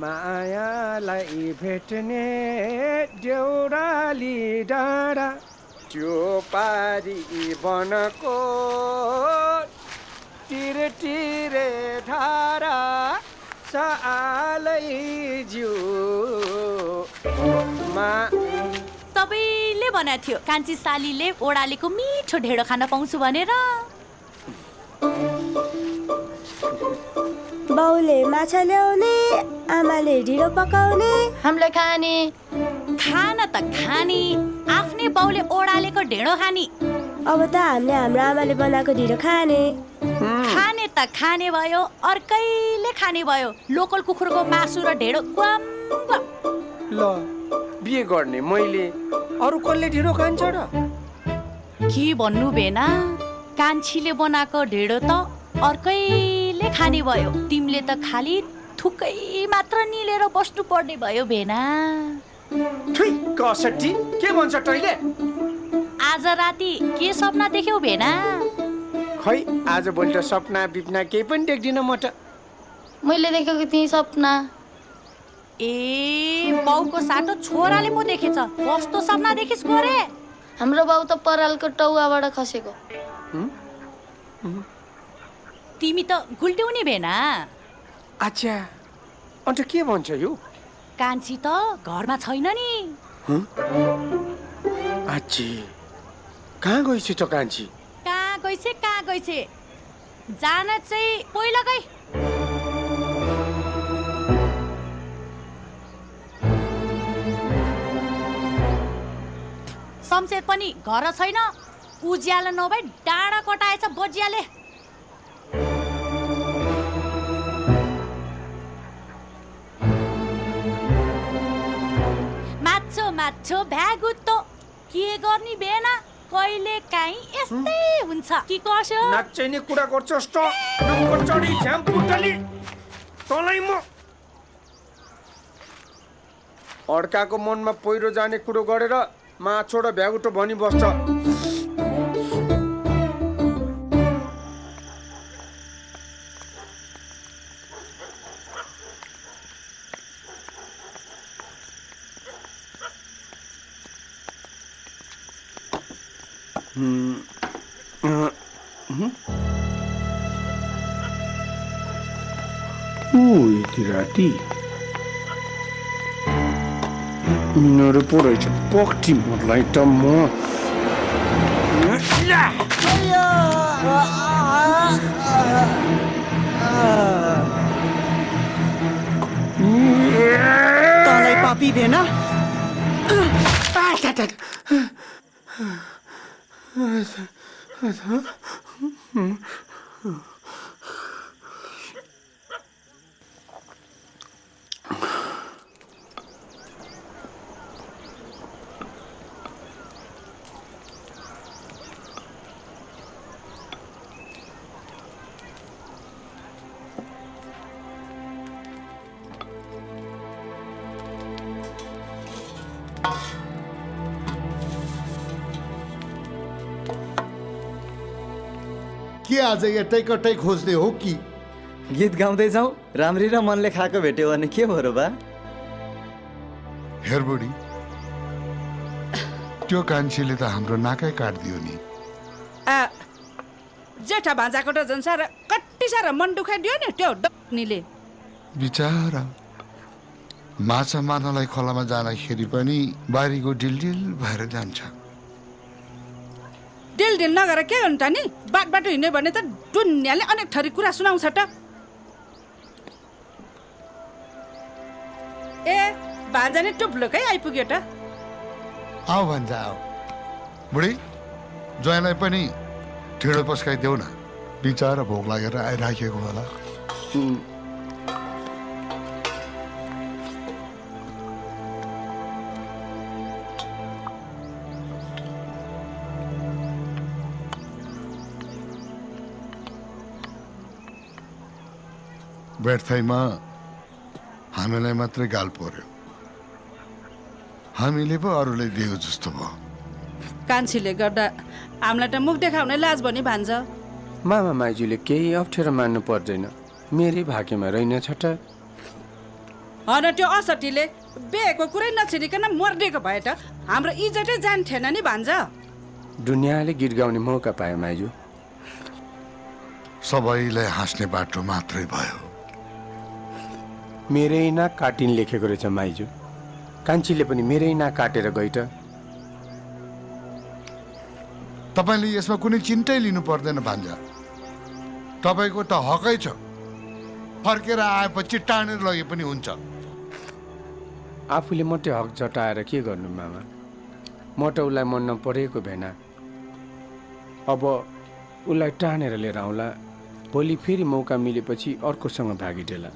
मायालाई भेट्ने देउराली डाँडा त्यो पारी वनको टिरे टिरे धारा सालै जिउ सबैले भनेको थियो कान्छी सालीले ओडालेको मिठो ढेँडो खान पाउँछु भनेर। बाउले माछा ल्याउने, आमाले ढिँडो पकाउने, हामीले खाने खान त खाने, आफ्नै बाउले ओडालेको ढेँडो खाने। अब त हामीले हाम्रो आमाले बनाएको ढिँडो खाने। खाने त खाने भयो, अर्कैले खाने भयो। लोकल कुखुरको मासु र ढेँडो ग्वाम ग्वाम। ल बिहे गर्ने मैले, अरू कसले ढिँडो खान्छ र? के भन्नु बेना, कान्छीले बनाएको ढेँडो त अर्कैले खाने भयो। तिमीले त खाली थुकै मात्र निलेर बस्नु पर्ने भयो बेना। कसटी के भन्छ तैले? आज राति के सपना देख्यौ बेना? खै आज भोलि त सपना बिपना केही पनि देख्दिनँ म त। मैले देखेको थिएँ सपना। ए बाउको साटो छोराले पो देखेछ। कस्तो सपना देखिस् गोरे? हाम्रो बाउ त परालको टौवाबाट खसेको। तिमी त गुल्ट्यौनी बेना। अच्छा अन्त के भन्छ यो? कान्छी त घरमा छैन नि। आच्छी कहाँ गइछ त कान्छी? कहाँ गइछे जान चाहिँ पहिला गई। शमशेर पनि घर छैन। उज्यालो नभई डाँडा कटाएछ बजियाले। माछो भ्यागुत्तो के गर्ने बेना? कहिले काहीँ यस्तै हुन्छ कि कसो? नाच्ने कुरा गर्छस् त नकचडी झ्याम्पुटली तँलाई म। अर्काको मनमा पहिरो जाने कुरो गरेर माछो र भ्यागुटो भनी बस्छ। यति राति यिनीहरू पो रहेछ पक्टी मलाई त म। तँलाई पापी भेन। के आज एटैकटै खोज्ने हो कि? गीत गाउँदै जाउँ, राम्री र मनले खाएको भेट्यो भने के भयो र बा? हेर बुढी, त्यो कान्छीले त हाम्रो नाकै काटिदियो नि। जेठा भान्जाको त झन् साह्रो कति साह्रो मन दुखाइदियो नि त्यो डक्नीले। बिचारा माछा मार्नलाई खोलामा जाँदाखेरि पनि बारीको डिलडिल भएर जान्छ। डिलडिल नगरेर के गर्नु त नि? बाटो हिँड्यो भने त दुनियाँले अनेक थरी कुरा सुनाउँछ त। ए भान्जा नि टुप्लोकै आइपुग्यो त। आऊ भन्छ आऊ। बुढी ज्वाइँलाई पनि ढिँडो पस्काइदेऊ न, बिचारा भोक लागेर आइराखेको होला। व्यर्थैमा हामीलाई मात्रै गाल पर्यो, हामीले पो अरूलाई दियो जस्तो भयो। कान्छीले गर्दा हामीलाई त मुख देखाउने लाज पनि भान्छ। मामा माइजूले केही अप्ठ्यारो मान्नु पर्दैन, मेरै भाग्यमा रहेनछ त। होइन त्यो असटीले बिहेको कुरै नछिरिकन मर्दिएको भए त हाम्रो इज्जतै जान्थेन नि भान्ज। दुनियाँले गीत गाउने मौका पायो माइजू। सबैलाई हाँस्ने बाटो मात्रै भयो। मेरै नाक काटिन लेखेको रहेछ माइजू। कान्छीले पनि मेरै नाक काटेर गई त। तपाईँले यसमा कुनै चिन्तै लिनु पर्दैन भान्जा, तपाईँको त हकै छ। फर्केर आएपछि टाढेर लगे पनि हुन्छ। आफूले मात्रै हक जटाएर के गर्नु मामा? म त उसलाई मन नपरेको भेना। अब उसलाई टानेर लिएर आउँला, भोलि फेरि मौका मिलेपछि अर्कोसँग भागिडेला।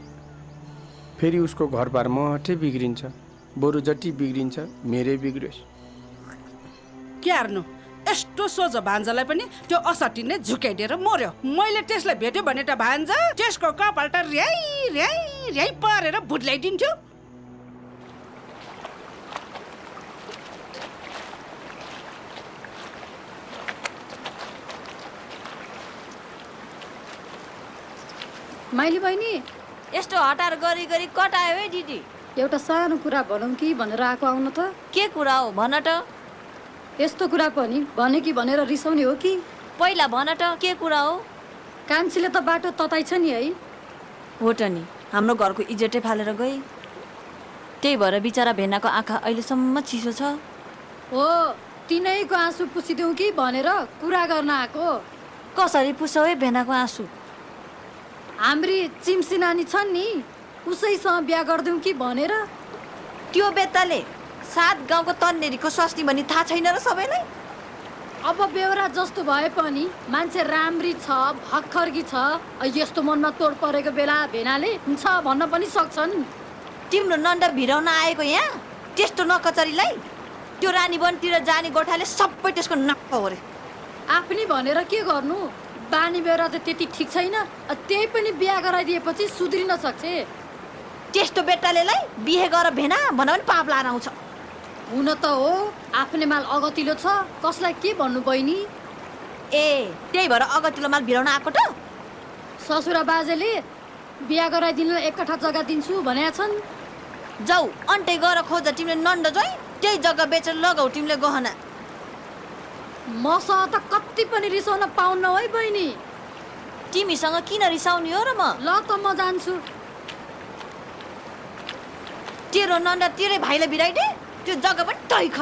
फेरि उसको घरबार मात्रै बिग्रिन्छ, बरु जति बिग्रिन्छ मेरै बिग्रियोस्। के हार्नु, यस्तो सोझो भान्जालाई पनि त्यो असटी नै झुकाइदिएर मर्यो। मैले त्यसलाई भेट्यो भने त भान्जा त्यसको कपाल त र्याई र्याई र्याई पारेर भुट्ल्याइदिन्थ्यो। माइली बहिनी, यस्तो हतार गरी गरी कटायो है दिदी। एउटा सानो कुरा भनौँ कि भनेर आएको आउनु त। के कुरा हो भन त? यस्तो कुरा पनि भने कि भनेर रिसाउने हो कि? पहिला भन त के कुरा हो? कान्छीले त बाटो तताइछ नि है। हो त नि, हाम्रो घरको इज्जतै फालेर गए। त्यही भएर बिचरा भेनाको आँखा अहिलेसम्म चिसो छ। हो, तिनैको आँसु पुछिदेऊ कि भनेर कुरा गर्न आएको। कसरी पुछौ है भेनाको आँसु? हाम्री चिम्सी नानी छन् नि, उसैसँग बिहा गरिदेऊ कि भनेर। त्यो बेताले 7 गाउँको तन्नेरीको स्वास्नी भनी थाहा छैन र सबैलाई? अब बेहोरा जस्तो भए पनि मान्छे राम्री छ, भर्खरकी छ। यस्तो मनमा तोड परेको बेला भेनाले हुन्छ भन्न पनि सक्छन्। तिम्रो नन्द भिराउन आएको यहाँ त्यस्तो नकचरीलाई त्यो रानीवनतिर जाने गोठाले सबै त्यसको नाक हो रे। आफ्नै भनेर के गर्नु? बानी बेहोरा त त्यति ठिक छैन, त्यही पनि बिहा गराइदिएपछि सुध्रिन सक्छ। त्यस्तो बेटालेलाई बिहे गर भेना भन पनि पाप लाएर आउँछ। हुन त हो, आफ्नै माल अगतिलो छ, कसलाई के भन्नु बहिनी? ए त्यही भएर अगतिलो माल भिराउन आएको त? ससुरा बाजेले बिहा गराइदिन एक कठा जग्गा दिन्छु भनेका छन्। जाऊ अन्टै गएर खोज तिमीले नन्द जोइ, त्यही जग्गा बेचेर लगाऊ तिमीले गहना। मसँग त कति पनि रिसाउन पाउन्न है बहिनी। तिमीसँग किन रिसाउने हो र म? ल त म जान्छु। तेरो नन्द तेरै भाइलाई भिराइदे, त्यो जग्गा पनि तै ख।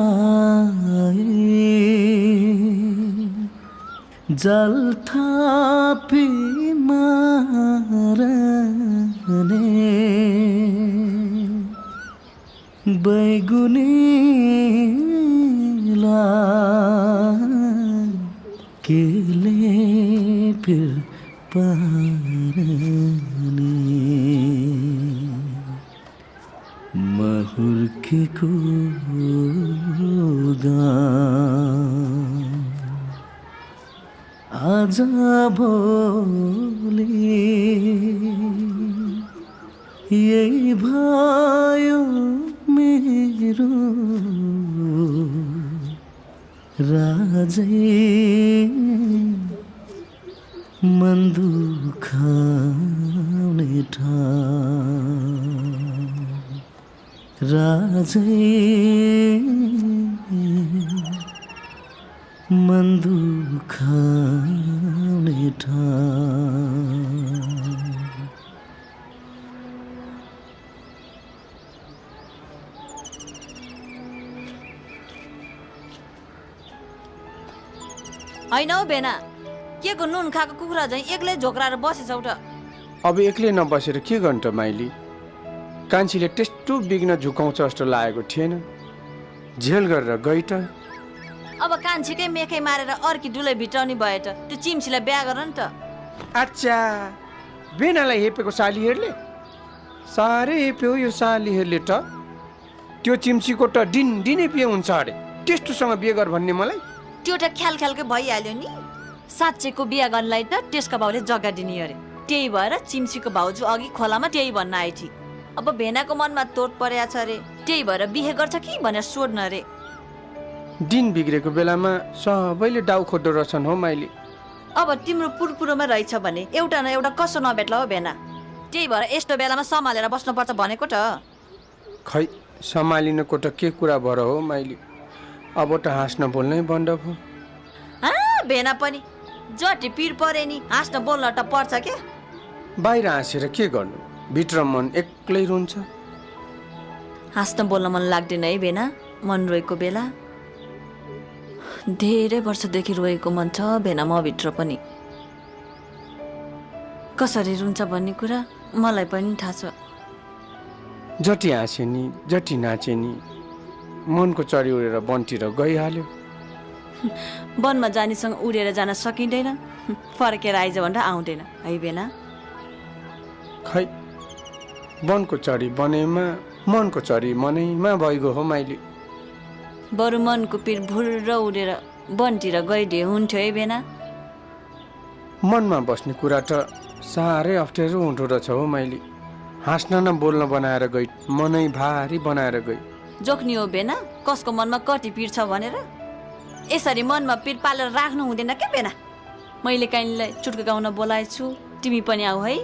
माछीलाई जल थापी मारने बैगुनीलाई केले फिर पारने महुर्केको गाउँ आज भोलि यही भयो मेरो राजै मन दुखाउने ठाउँ राजै मन दुखाउने ठाउँ होइन हौ बेना के को नुन खाएको कुखुरा झैँ एक्लै झोक्राएर बसेछौ त अब एक्लै नबसेर के गर्नु त माइली कान्छीले त्यस्तो बिग्न झुकाउँछ जस्तो लागेको थिएन झेल गरेर गई त अब कान्छीकै मेखै मारेर अर्की डुलै भिटाउने भए त त्यो चिम्सीलाई बिहा गर नि त अच्छा बेनालाई हेपेको सालीहरूले साह्रै हेप्यो यो सालीहरूले त त्यो चिम्सीको त दिनदिनै बिहे हुन्छ अरे त्यस्तोसँग बिहे गर भन्ने मलाई त्यो त ख्याल ख्यालकै भइहाल्यो नि साँच्चैको बिहा गर्नलाई त त्यसका भाउले जग्गा दिने अरे त्यही भएर चिम्सीको भाउजू अघि खोलामा त्यही भन्न आएथी अब भेनाको मनमा तोड परेको छ अरे त्यही भएर बिहे गर्छ कि भनेर सोध्न अरे दिन बिग्रेको बेलामा सबैले डाउ खोज्दो रहेछन् हो माइली अब तिम्रो पुरपुरोमा रहेछ भने एउटा न एउटा कसो नभेट्ला हो भेना त्यही भएर यस्तो बेलामा सम्हालेर बस्नुपर्छ भनेको त खै सम्हालिनुको त के कुरा भएर हो माइली अब त हाँस्न बोल्नै बन्द भयो भेना पनि जति पिर परे नि हाँस्न बोल्न त पर्छ के बाहिर हाँसेर के गर्नु भित्र मन एक्लै रुन्छ हाँस्न बोल्न मन लाग्दैन है भेना मन रोएको बेला धेरै वर्षदेखि रोएको मन छ भेना म भित्र पनि कसरी रुन्छ भन्ने कुरा मलाई पनि थाहा छ जति हाँसे नि जति नाचे नि मनको चरी उडेर वनतिर गइहाल्यो वनमा जानीसँग उडेर जान सकिँदैन फर्केर आइज भनेर आउँदैन है बेना खै वनको चरी बनेमा मनको चरी मनैमा भइगयो हो माइली बरु मनको पिर भुर्र उडेर वनतिर गइदिए हुन्थ्यो है बेना मनमा बस्ने कुरा त साह्रै अप्ठ्यारो हुँदो रहेछ हो माइली हाँस्न न बोल्न बनाएर गई मनै भारी बनाएर गई जोख्नी हो बेना कसको मनमा कति पिर छ भनेर यसरी मनमा पिर पालेर राख्नु हुँदैन के बेना मैले काइलीलाई चुट्का गाउन बोलाएछु तिमी पनि आऊ है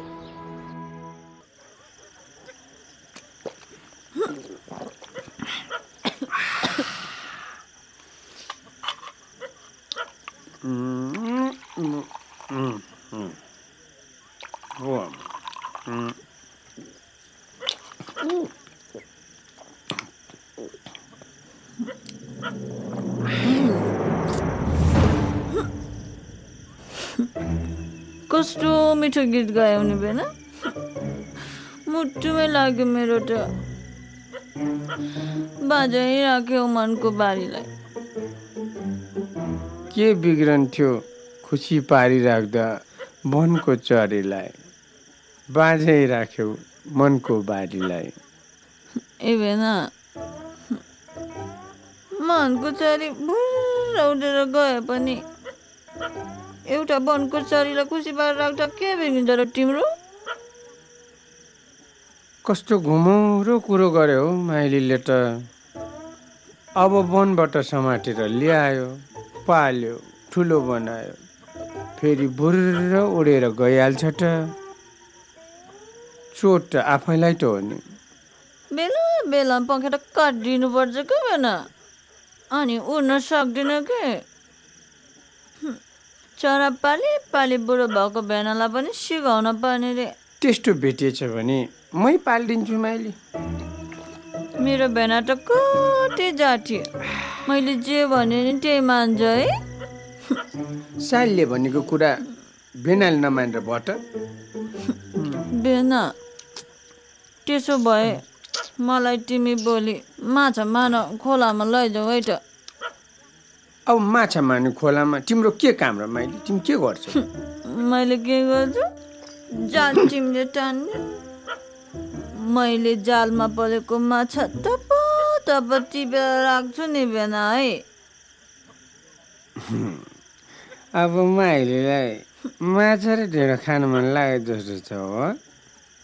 कस्तो मिठो गीत गायो नि बेना मुटुमै लाग्यो मेरो त बाजै राख्यो मनको बारीलाई के बिग्रन्थ्यो खुसी पारिराख्दा वनको चरीलाई बाजै राख्यौ मनको बारीलाई ए बेना मनको चरी भुर्र उडेर गए पनि एउटा वनको चरीलाई खुसी पारेर राख्दा के बिग्रिन्छ र तिम्रो कस्तो घुमौरो कुरो गर्यो हो माइलीले त अब वनबाट समातेर ल्यायो पाल्यो ठुलो बनायो फेरि भुर्र उडेर गइहाल्छ त चोट त आफैलाई त हो नि बेला बेला पखेर काटिदिनु पर्छ के बेना अनि उड्न सक्दिन के चरा पाली पाली बुढो भएको बेनालाई पनि सिकाउन पर्ने रे त्यस्तो भेटिएछ भने मै पालिदिन्छु माइली मेरो बेना त कति जाति मैले जे भने नि त्यही मान्छ है सालीले भनेको कुरा बेनाले नमानेर भयो त बेना त्यसो भए मलाई तिमी भोलि माछा मार्न खोलामा लैजाऊ है त अब माछा मार्ने खोलामा तिम्रो के काम र माइली तिमी के गर्छौ मैले के गर्छु जाल चिम्ले टान्ने मैले जालमा परेको माछा तप तप टिपेर राख्छु नि बेना है अब माइलीलाई माछा र ढेँडो खान मन लाग्यो जस्तो छ हो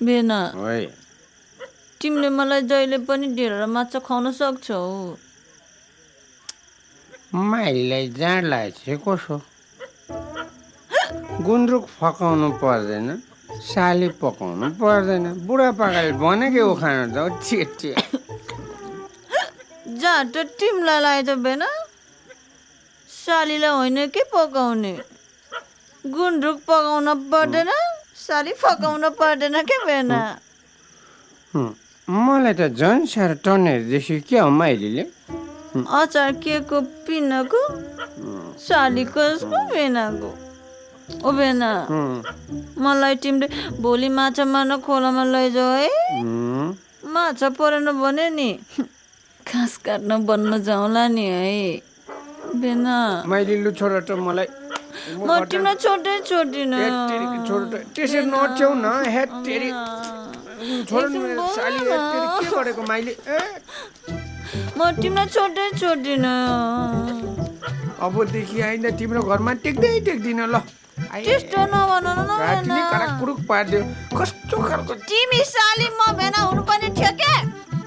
बेना है तिमीले मलाई जहिले पनि ढेँडो र माछा खुवाउन सक्छौ माइलीलाई जाँड लागेपछि कसो गुन्द्रुक फकाउनु पर्दैन साली पकाउनु पर्दैन बुढापाकाले भनेकै उखान त छेटे जाँड त तिमीलाई लागेछ बेना सालीलाई होइन के पकाउने गुन्द्रुक पकाउन पर्दैन साली फकाउन पर्दैन के बेना मलाई त झन् साह्रो टनेर देख्यो क्या हो माइलीले अचार के को पिनाको साली कसको बेनाको ओ बेना मलाई तिमीले भोलि माछा मार्न खोलामा लैजाऊ है माछा परेन भने नि घाँस काट्न बन्न जाउँला नि है बेना मैले लु छोरा त मलाई म तिमीलाई छोटै छोडिन त्यसरी नछ्याउ न हेटेरी छोरा साली हेटेरी के गरेको माइली म तिमीलाई छोटै छोडिन अबदेखि आइन्दा तिम्रो घरमा टेक्दैन ल त्यस्तो नभन न कुरुक पारिदियो कस्तो खालको तिमी साली म भेना हुनुपर्ने थियो के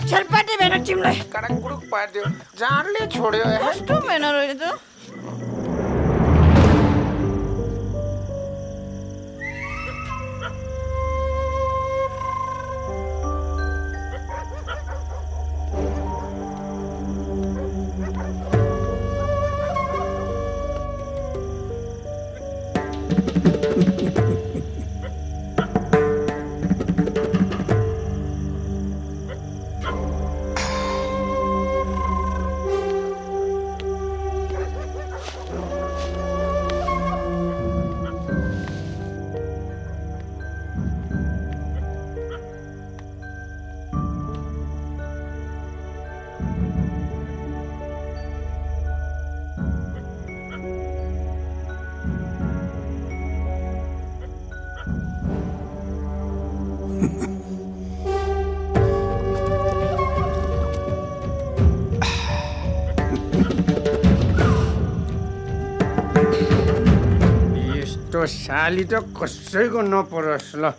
छेलपाटी भेना तिमीलाई कुरुक पारिदियो जाँडले छोड्यो कस्तो भेना रहेछ साली त कसैको नपरोस् ल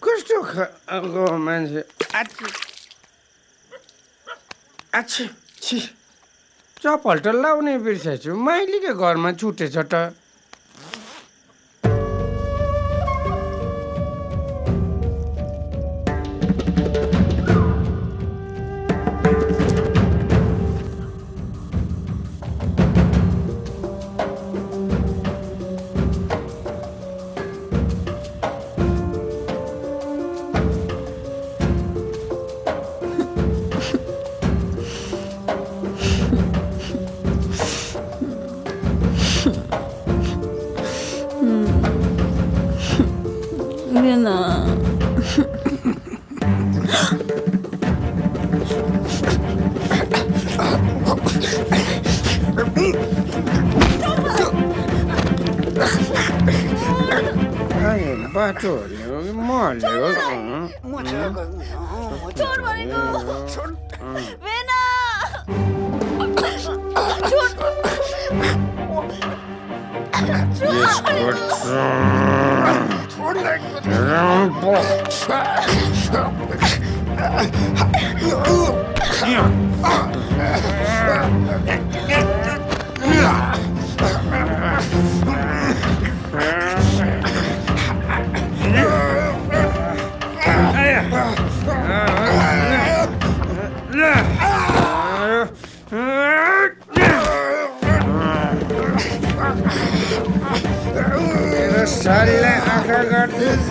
कस्तो खालको मान्छे आछि छि चप्पल त लाउने बिर्सेछु माइलीकै घरमा छुटेछ त बाटो सारीलाई आँखा गर्दैछ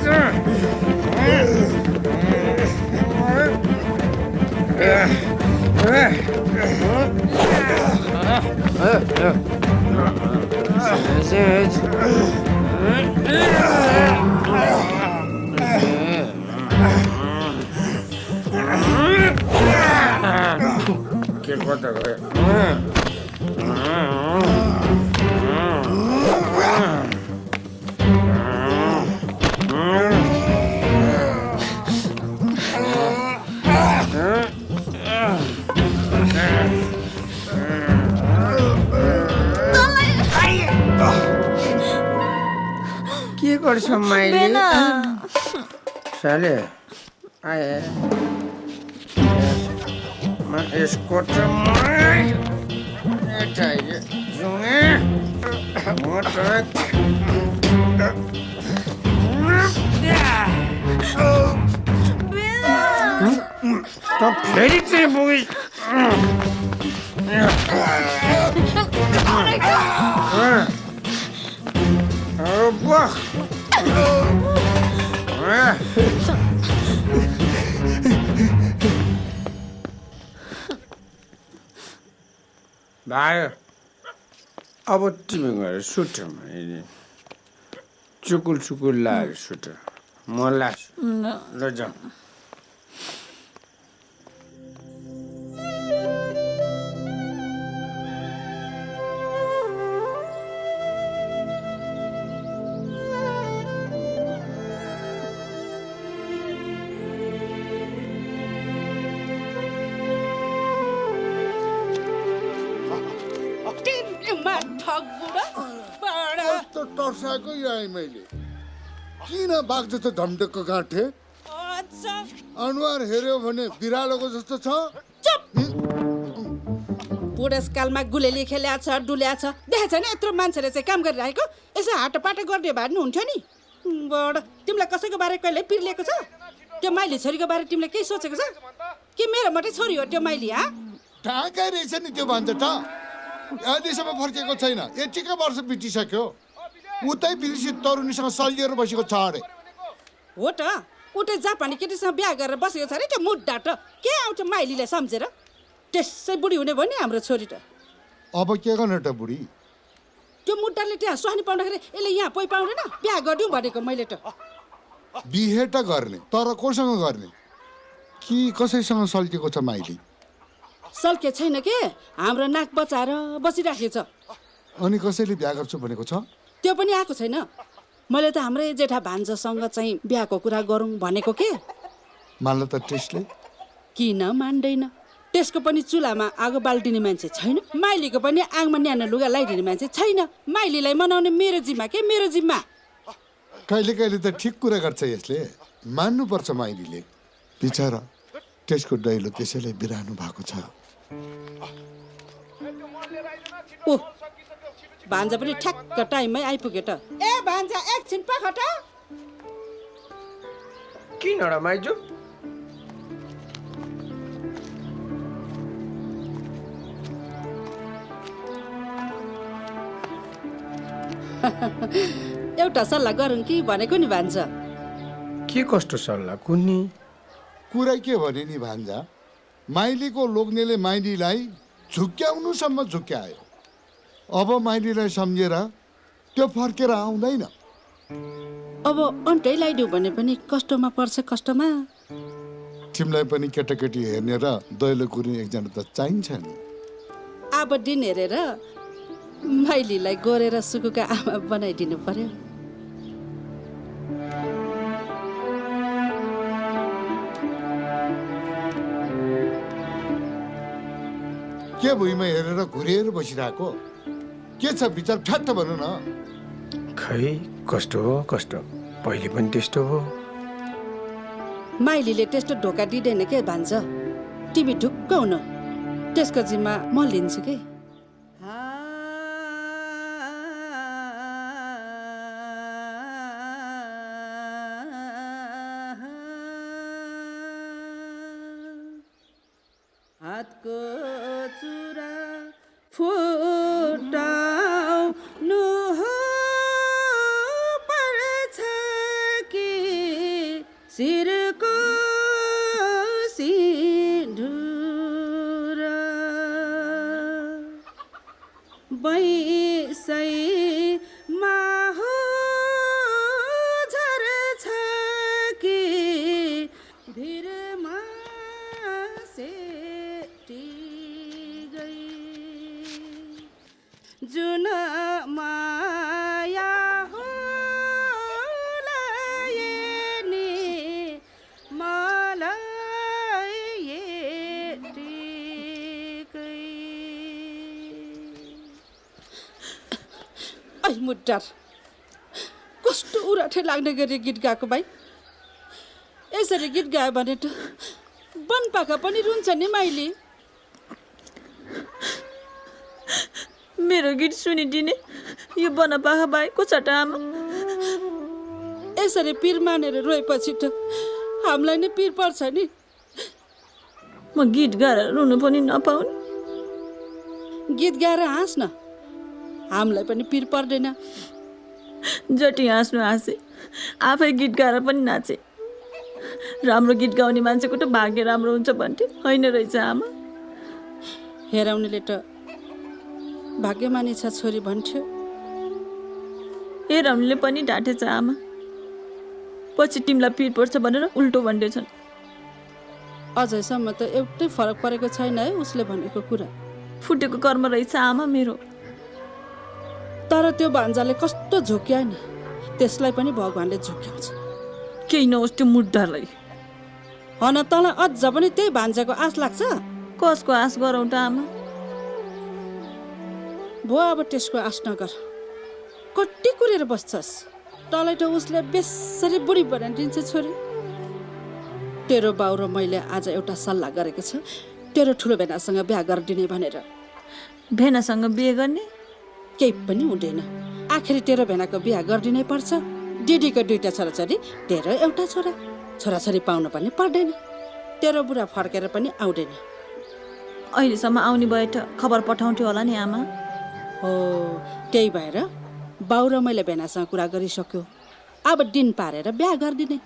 के कता गयो के गर्छ माइले साले आए म यसको त फेरि चाहिँ पुगी भाइ अब तिमी गएर सुट मैले चुकुल चुकुल लाएर सुट म लान्छु ल जाऊ टर्साएको आएँ मैले किन बाघ जस्तो धम्टेको गाँठे अनुहार हेऱ्यो भने बिरालोको जस्तो छ बुढेसकालमा गुलेली खेल्या छ डुल्या छ देखेछ नि यत्रो मान्छेले चाहिँ काम गरिरहेको यसो हाटोपाटो गर्ने भाड्नु हुन्थ्यो नि बड तिमीलाई कसैको बारे कहिले पिर्लिएको छ त्यो माइली छोरीको बारे तिमीले केही सोचेको छ कि मेरो मात्रै छोरी हो त्यो माइली ढाकै रहेछ नि त्यो भन्छ त अहिलेसम्म फर्केको छैन यतिकै वर्ष बितिसक्यो उतै विदेशी तरुणीसँग सल्लिएर बसेको छ अरे हो त उतै जापानी केटीसँग बिहा गरेर बसेको छ अरे त्यो मुद्दा त के आउँछ माइलीलाई सम्झेर त्यसै बुढी हुने भयो नि हाम्रो छोरी त अब के गर्ने त बुढी त्यो मुद्दाले त्यहाँ स्वानी पाउँदाखेरि यसले यहाँ पोइ पाउँदैन बिहा गरिदिउँ भनेको मैले त बिहे त गर्ने तर कोसँग गर्ने कि कसैसँग सल्किएको छ माइली सल्के छैन के हाम्रो नाक बचाएर बसिराखेको छ अनि कसैले बिहा गर्छु भनेको छ त्यो पनि आएको छैन मैले त हाम्रै जेठा भान्जासँग चाहिँ बिहाको कुरा गरौँ भनेको के मान्ला त त्यसले किन मान्दैन त्यसको पनि चुलामा आगो बाल्टिने मान्छे छैन माइलीको पनि आङमा न्यानो लुगा लगाइदिने मान्छे छैन माइलीलाई मनाउने मेरो जिम्मा के मेरो जिम्मा कहिले कहिले त ठिक कुरा गर्छ यसले मान्नुपर्छ माइलीले बिचरा त्यसको दैलो त्यसैले बिरानो भएको छ ओ भान्जा पनि ठ्याक्क टाइममै आइपुग्यो त ए भान्जा एकछिन पखट किन र माइजू एउटा सल्लाह गरौँ कि भनेको नि भान्जा के कस्तो सल्लाह कुन्नी कुरा के भने नि भान्जा माइलीको लोग्नेले माइलीलाई झुक्क्याउनुसम्म झुक्क्यायो अब माइलीलाई सम्झेर त्यो फर्केर आउँदैन अब अन्टै लगाइदिउँ भने पनि कष्टमा पर्छ कष्टमा तिमीलाई पनि केटाकेटी हेर्ने र दैलो कुर्ने एकजना त चाहिन्छ नि अब दिन हेरेर माइलीलाई गोरेर सुकुका आमा बनाइदिनु पर्यो के भुइँमा हेरेर घुरेर बसिरहेको के छ विचार ठ्याट्ट भन न खै कस्तो हो कस्तो पहिले पनि त्यस्तो हो माइलीले त्यस्तो ढोका दिँदैन के भन्छ तिमी ढुक्क हुन त्यसको जिम्मा म लिन्छु के हातको चुरा फुटाउनु पर्छ कि शिरको सिन्दुर बैसैमा हो झर्छ कि भिरमा सेटी ऐ मुट्टार कस्तो उराठे लाग्ने गरी गीत गाएको भाइ यसरी गीत गायो भने त बनपाका पनि रुन्छ नि माइली मेरो गीत सुनिदिने यो बनपाखा भाइको छ त आमा यसरी पिर मानेर रोएपछि त हामीलाई नै पिर पर्छ नि म गीत गाएर रुनु पनि नपाउने गीत गाएर हाँस न हामीलाई पनि पिर पर्दैन जति हाँस्नु हाँसे आफै गीत गाएर पनि नाचे राम्रो गीत गाउने मान्छेको त भाग्य राम्रो हुन्छ भन्थे होइन रहेछ आमा हेराउनेले त भाग्यमानी छ छोरी भन्थ्यो हेराउनेले पनि ढाँटेछ आमा पछि तिमीलाई पिर पर्छ भनेर उल्टो भन्दैछन् अझैसम्म त एउटै फरक परेको छैन है उसले भनेको कुरा फुटेको कर्म रहेछ आमा मेरो तर त्यो भान्जाले कस्तो झुक्या नि त्यसलाई पनि भगवानले झुक्याउँछ केही नहोस् त्यो मुद्दालाई हन तँलाई अझ पनि त्यही भान्जाको आश लाग्छ कसको आश गरौँ त आमा भो अब त्यसको आश नगर कति कुरेर बस्छस् तँलाई त उसले बेसरी बुढी बनाइदिन्छ छोरी तेरो बाउ र मैले आज एउटा सल्लाह गरेको छ तेरो ठुलो भेनासँग बिहा गरिदिने भनेर भेनासँग बिहे गर्ने केही पनि हुँदैन आखिरी तेरो भेनाको बिहा गरिदिनै पर्छ दिदीको 2टा छोराछोरी तेरो एउटा छोरा छोराछोरी पाउनु पनि पर्दैन तेरो बुढा फर्केर पनि आउँदैन अहिलेसम्म आउने भए त खबर पठाउँथ्यो होला नि आमा हो त्यही भएर बाउ र मैले भेनासँग कुरा गरिसक्यो अब दिन पारेर बिहा गरिदिने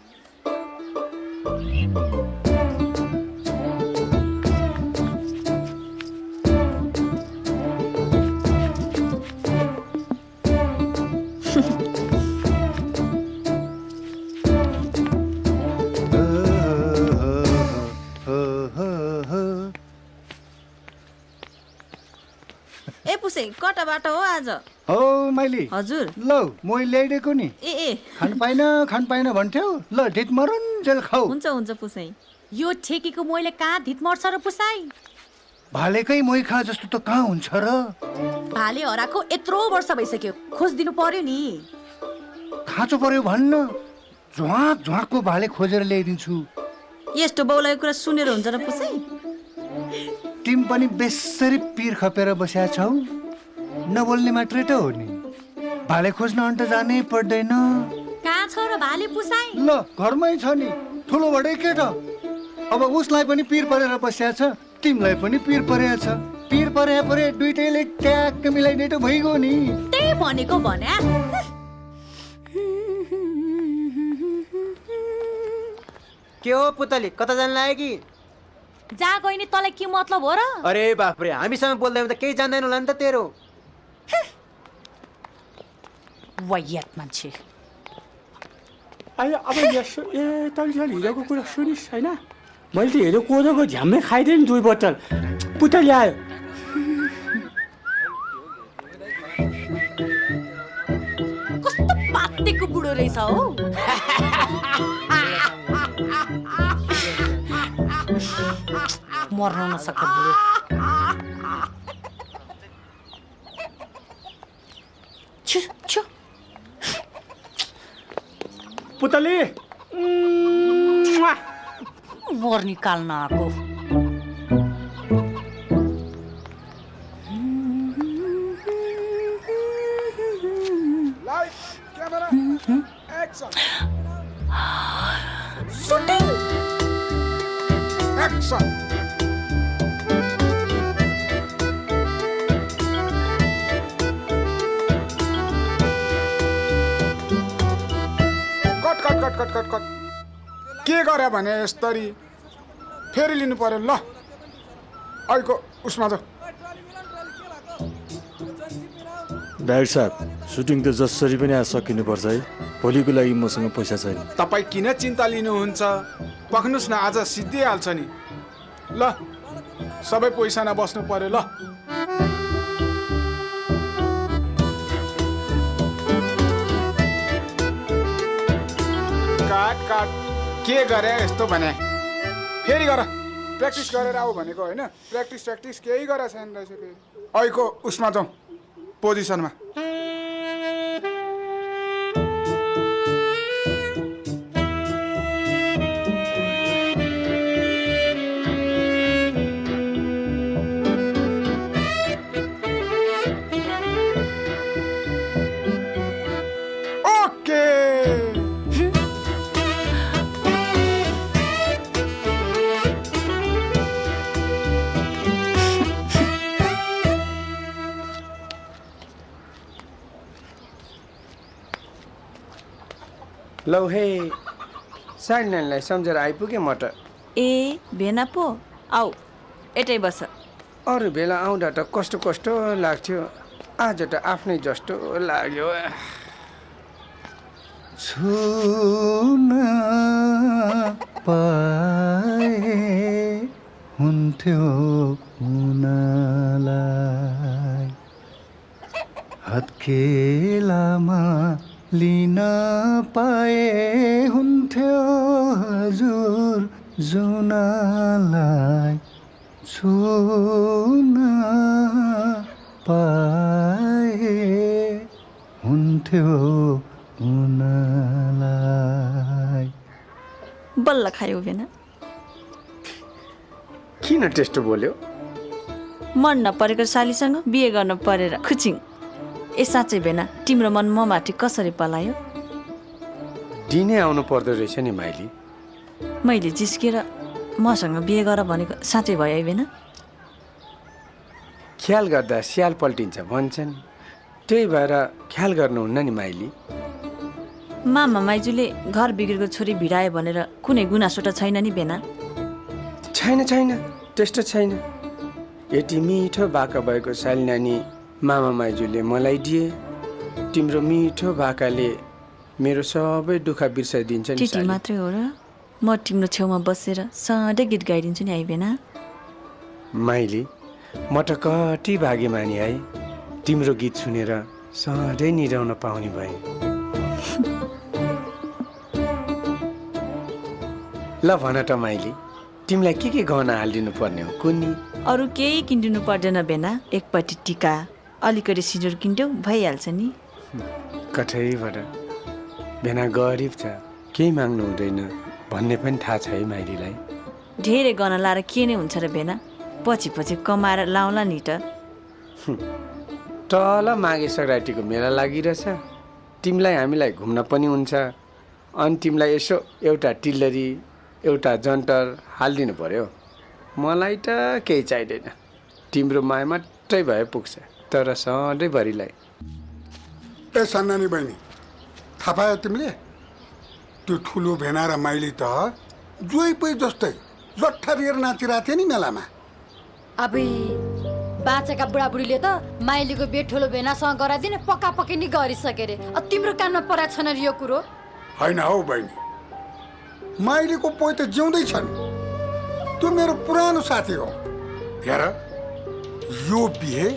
कता बाटो हो आज हो मैले हजुर ल म ल्याइदिएको नि ए खान पाइन भन्थ्यौ ल ढिट मरुन्जेल खाऊ हुन्छ हुन्छ पुसाई यो ठेकीको मोइले कहाँ धित मर्छ र पुसाई भालेकै मोही खा जस्तो त कहाँ हुन्छ र भाले हराएको यत्रो वर्ष भइसक्यो खोजिदिनु पर्यो नि खाँचो पर्यो भन्न झ्वाकको भाले खोजेर ल्याइदिन्छु यस्तो बाउलाई कुरा सुनेर हुन्छ र पुसाई तिमी पनि बेसरी पिर खपेर बस्या छौ नबोल्ने मात्रै त हो नि भाले खोज्न अन्त जानै पर्दैन कहाँ छ र भाले पुसाई ल घरमै छ नि ठुलो बडै के त अब उसलाई पनि पिर परेर बस्या छ तिमीलाई पनि पिर परेको छ पिर परे दुईटैले ट्याक्क मिलाइदिए त भइगयो नि त्यही भनेको भन्या के हो पुतली कता जान लाग्यो कि जा गइनी तँलाई के मतलब हो र अरे बाफ्रे हामीसँग बोल्दै त केही जान्दैन होला नि त तेरो वायत मान्छे अब यसो ए तैँले हिजोको कुरा सुनिस् होइन मैले त हिजो कोदोको झ्याम्मै खाइदिएँ नि 2 बोतल पुतली आयो कस्तो पातेको बुढो रहेछ हो मर्न नसक्छ बुढो छु पुतली मोर निकाल्न आएको light camera action shooting action cut के गरे भने यस्तरी फेरि लिनु पर्यो ल अहिलेको उसमा जाऊ डाइरेक्टर साहब सुटिङ त जसरी पनि आज सकिनुपर्छ है भोलिको लागि मसँग पैसा छैन तपाईँ किन चिन्ता लिनुहुन्छ पक्नुहोस् न आज सिद्धिहाल्छ नि ल सबै पैसा नबस्नु पर्यो ल काट के गरे यस्तो भने फेरि गर प्र्याक्टिस गरेर आऊ भनेको होइन प्र्याक्टिस केही गरेर छैन रहेछ फेरि अहिलेको उसमा जाउँ पोजिसनमा लौ हे साइडलाइनलाई सम्झेर आइपुगेँ म त। ए भेना पो आऊ यतै बस। अरू बेला आउँदा त कस्तो कस्तो लाग्थ्यो, आज त आफ्नै जस्तो लाग्यो। छुन पाए हुन्थ्यो हुनलाई, हत्केलामा लिन पाए हुन्थ्यो हजुर जुनलाई, छुन पाए हुन्थ्यो हुनलाई। बल्ल खायो भेना। किन त्यस्तो बोल्यो? मन नपरेको सालीसँग बिहे गर्न परेर खुचिङ। ए साँच्चै भेना तिम्रो मन ममाथि कसरी पलायो? दिनै आउनु पर्दो रहेछ नि माइली। मैले जिस्केर मसँग बिहे गर भनेको साँच्चै भयो है भेना? ख्याल गर्दा स्याल पल्टिन्छ भन्छन्, त्यही भएर ख्याल गर्नुहुन्न नि माइली। मामा माइजूले घर बिग्रेको छोरी भिडायो भनेर कुनै गुनासो त छैन नि भेना? छैन छैन, त्यस्तो छैन। यति मिठो बाका भएको साली नानी मामा माइजूले मलाई दिए। तिम्रो मिठो बाकाले मेरो सबै दुःख बिर्साइदिन्छ नि त्यति साली। मात्रै हो र? म तिम्रो छेउमा बसेर सधैँ गीत गाइदिन्छु नि है भेना? माइली म त कति भाग्यमानी है, तिम्रो गीत सुनेर सधैँ निराउन पाउने भए। ल भन त माइली, तिमीलाई के गहना हालिदिनु पर्ने हो कुन्नी? अरू केही किनिदिनु पर्दैन भेना, एकपट्टि टिका अलिकति सिन्दुर किनिदेऊ भइहाल्छ नि। कठैबाट भेना गरिब छ, केही माग्नु हुँदैन भन्ने पनि थाहा छ है माइलीलाई। धेरै गहना लाएर के नै हुन्छ र भेना? पछि पछि कमाएर लाउला नि त। तल माघे सङ्क्रान्तिको मेला लागिरहेछ, तिमीलाई हामीलाई घुम्न पनि हुन्छ। अनि तिमीलाई यसो एउटा टिल्लरी एउटा जन्टर हालिदिनु पर्यो। मलाई त केही चाहिँदैन, तिम्रो माया मात्रै भए पुग्छ, तर सधैँभरिलाई। ए सन्नानी बहिनी, थाहा पायो तिमीले? त्यो ठुलो भेना र माइली त जोइ पै जस्तै लट्ठरिएर नाचिरहेको थियो नि मेलामा। अबे बाँचेका बुढाबुढीले त माइलीको बिहे ठुलो भेनासँग गराइदिने पक्का पक्की नि गरिसके रे। तिम्रो कानमा परेको छैन यो कुरो? होइन हौ बहिनी, माइलीको पोइ त जिउँदै छन्। त्यो मेरो पुरानो साथी हो। हेर, यो बिहे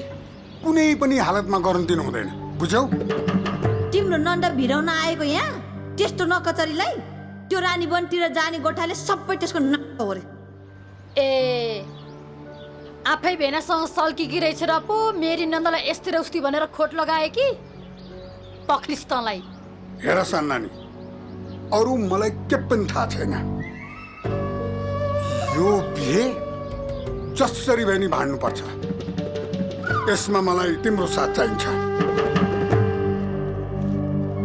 कुनै पनि हालतमा गर्न दिनु हुँदैन, बुझ्यौ? तिम्रो नन्द भिराउन आएको यहाँ त्यस्तो नकचरीलाई त्यो रानीवनतिर जाने गोठाले सबै त्यसको नाक हो रे। ए आफै भेनासँग सल्किकी रहेछ र पो मेरी नन्दलाई यस्तै उस्ती भनेर खोट लगाए कि पक्लिस तँलाई। हेर सन्नानी, अरू मलाई के पनि थाहा छैन। यो बिहे जसरी भए नि भाड्नुपर्छ। यसमा मलाई तिम्रो साथ चाहिन्छ।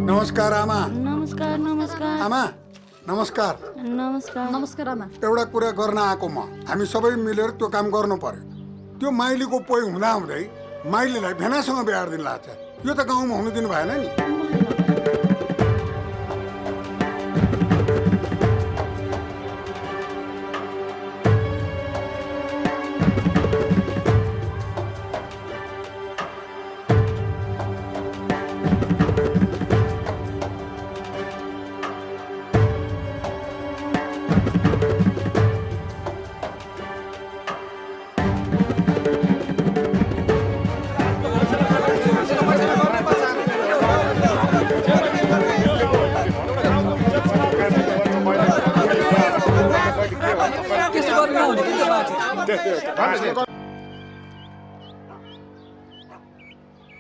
नमस्कार आमा। नमस्कार नमस्कार आमा नमस्कार। नमस्कार नमस्कार आमा। एउटा कुरा गर्न आएको म। हामी सबै मिलेर त्यो काम गर्नु पर्यो। त्यो माइलीको पोइ हुँदा हुँदै माइलीलाई भेनासँग बिहार दिन लाग्छ। यो त गाउँमा हुनु दिनु भएन नि।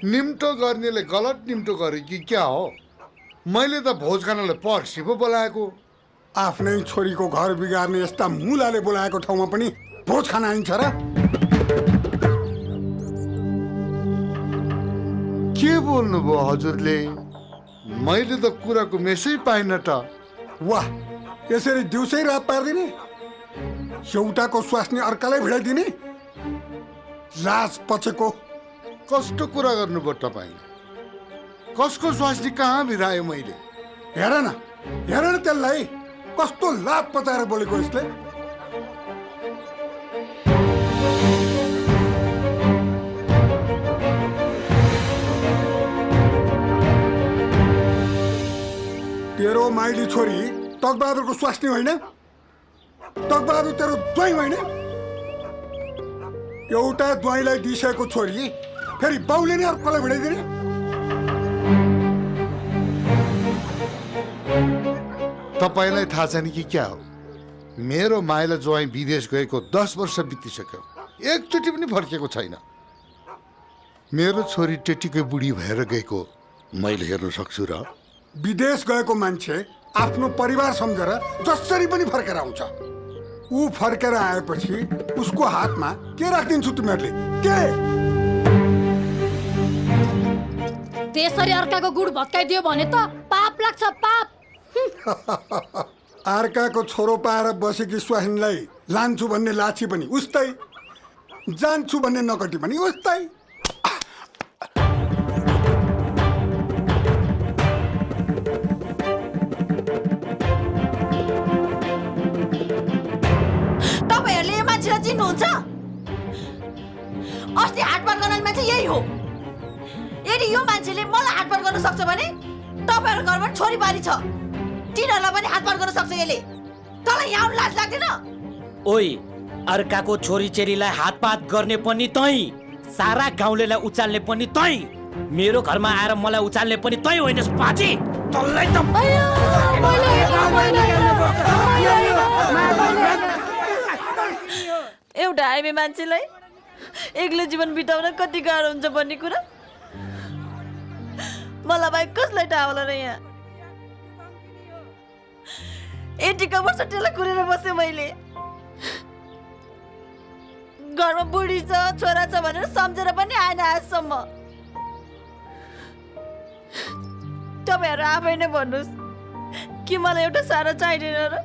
निम्तो गर्नेले गलत निम्तो गरे कि क्या हो? मैले त भोज खानलाई पर्सि पो बोलाएको। आफ्नै छोरीको घर बिगार्ने यस्ता मुलाले बोलाएको ठाउँमा पनि भोज खान आइन्छ र? के बोल्नुभयो हजुरले? मैले त कुराको मेसै पाइन त। वाह, यसरी दिउँसै रात पारिदिने? एउटाको स्वास्नी अर्कालाई भिडाइदिने? लाज पचेको। कस्तो कुरा गर्नुभयो तपाईँले? कसको स्वास्नी कहाँ भिरायो मैले? हेर न, हेर न त्यसलाई कस्तो लात पचाएर बोलेको यसले। तेरो माइली छोरी टकबहादुरको स्वास्नी होइन? टकबहादुर तेरो ज्वाइँ होइन? एउटा ज्वाइँलाई दिइसकेको छोरी फेरि बाउले नै अर्कोलाई भिडाइदिने? तपाईँलाई थाहा छैन कि क्या हो? मेरो माइला ज्वाइँ विदेश गएको 10 वर्ष बितिसक्यो, एकचोटि पनि फर्केको छैन। मेरो छोरी टेटीकै बुढी भएर गएको मैले हेर्न सक्छु र? विदेश गएको मान्छे आफ्नो परिवार सम्झेर जसरी पनि फर्केर आउँछ। ऊ फर्केर आएपछि उसको हातमा के राखिदिन्छु तिमीहरूले? के? त्यसरी अर्काको गुड भत्काइदियो भने त पाप लाग्छ, पाप। अर्काको छोरो पाएर बसेकी स्वाहिनीलाई लान्छु भन्ने लाछी पनि उस्तै, जान्छु भन्ने नकटी पनि उस्तै। तपाईँहरूले यो मान्छेलाई चिन्नुहुन्छ? अस्ति हाटबाट गर्ने मान्छे यही हो। यदि यो मान्छेले मलाई हाटबाट गर्न सक्छ भने तपाईँहरू घरमा छोरी बारी छ, तिनीहरूलाई पनि हातपात गर्न सक्छ यसले। तँलाई यहाँ लाज लाग्दैन? ओइ, अर्काको छोरी चेलीलाई हातपात गर्ने पनि तै, सारा गाउँलेलाई उचाल्ने पनि तै, मेरो घरमा आएर मलाई उचाल्ने पनि तै होइनस् पाजी। तँलाई त एउटा आइमे मान्छेलाई एक्लै जीवन बिताउन कति गाह्रो हुन्छ भन्ने कुरा मलाई बाहेक कसलाई थाहा होला र? यहाँ एटीका वर्ष टेला कुरेर बसेँ मैले। घरमा बुढी छ, छोरा छ भनेर सम्झेर पनि आएन आजसम्म। तपाईँहरू आफै नै भन्नुहोस् कि मलाई एउटा सारा चाहिँदैन र?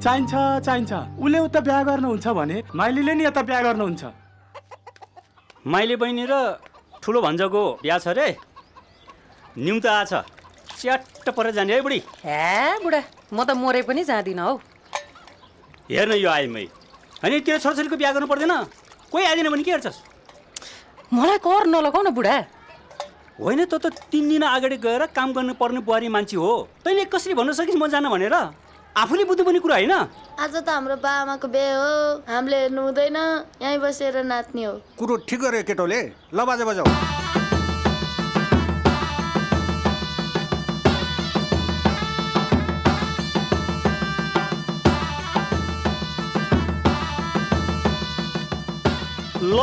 चाहिन्छ चाहिन्छ। उसले उता बिहा गर्नुहुन्छ भने माइलीले नि यता बिहा गर्नुहुन्छ। माइली बहिनी र ठुलो भन्जाको बिहा छ रे, न्युता आछ, च्याट्ट परेर जाने है बुढी। हे बुढा, म त मरे पनि जाँदिनँ हौ। हेर्न यो आइमै, अनि तेरो छोराछोरीको बिहा गर्नु पर्दैन? कोही आइदिन भने के हेर्छस्? मलाई कर नलगाउ न बुढा। होइन, त 3 दिन अगाडि गएर काम गर्नु पर्ने बुहारी मान्छे हो, तैँले कसरी भन्न सकिस् म जान भनेर? आफूले बुझ्नु पर्ने कुरा होइन। आज त हाम्रो बा आमाको बिहे हो, हामीले हेर्नु हुँदैन, यहीँ बसेर नाच्ने हो। कुरो ठिक गरे केटोले। ल बाजा बजाऊ। ल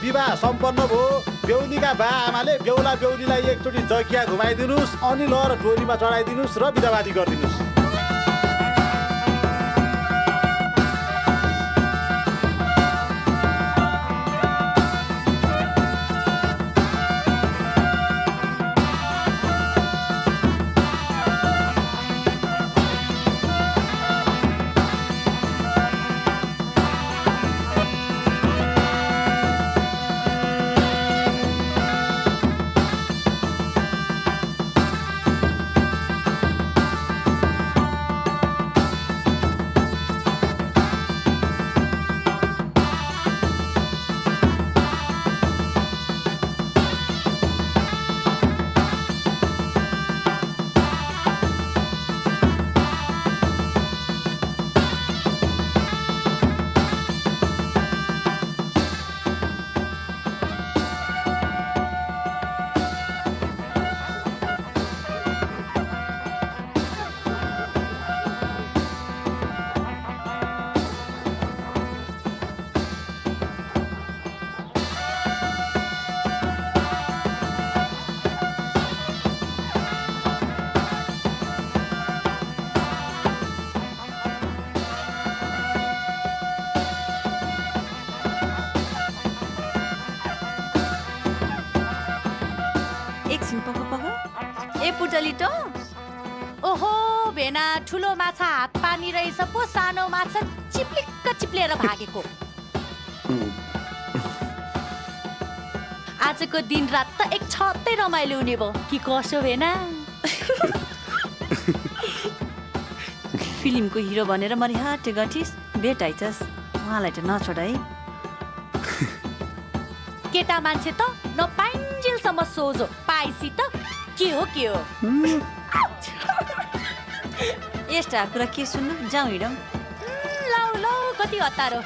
विवाह सम्पन्न भयो। बेहुलीका बा आमाले बेहुला बेहुलीलाई एकचोटि जगिया घुमाइदिनुहोस्, अनि लहर डोरीमा चढाइदिनुहोस् र बिदावादी गरिदिनुहोस्। ओहो भेना, ठुलो माछा हात पानी रहेछ पो, सानो माछा चिप्लिक्क चिप्लेर भागेको। आजको दिन रात त एक छत्तै रमाइलो हुने भयो कि कसो भेना? फिल्मको हिरो भनेर मरिहाटे गठिस भेटाइछस् उहाँलाई त नछोड है। केटा मान्छे त नपाइन्जेलसम्म सोझो पाइसी त के हो यस्ता कुरा के सुन्नु जाउँ हिँडौँ। लौ लौ कति हतारो।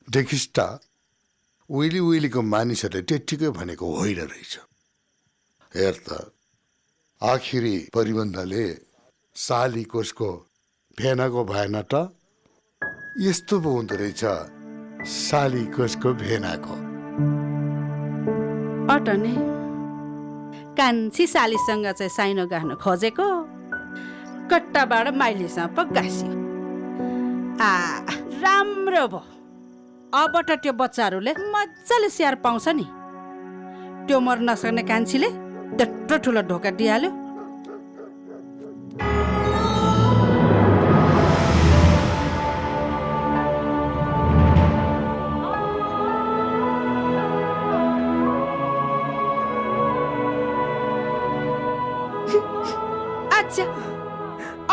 देखिस्टा उहिलेको मानिसहरूले त्यत्तिकै भनेको होइन रहेछ। हेर त आखिरी परिबन्धले साली कोसको भेनाको भएन त यस्तो पो हुँदो रहेछ साली कोसको भेनाको। अटने कान्छी सालीसँग चाहिँ साइनो गाड्न खोजेको कट्टाबाट माइलीसँग पो गाँस्यो। राम्रो भयो। अबट त्यो बच्चाहरूले मजाले स्याहार पाउँछ नि। त्यो मर्न नसक्ने कान्छीले त्यत्रो ठुलो ढोका दिइहाल्यो। अच्छा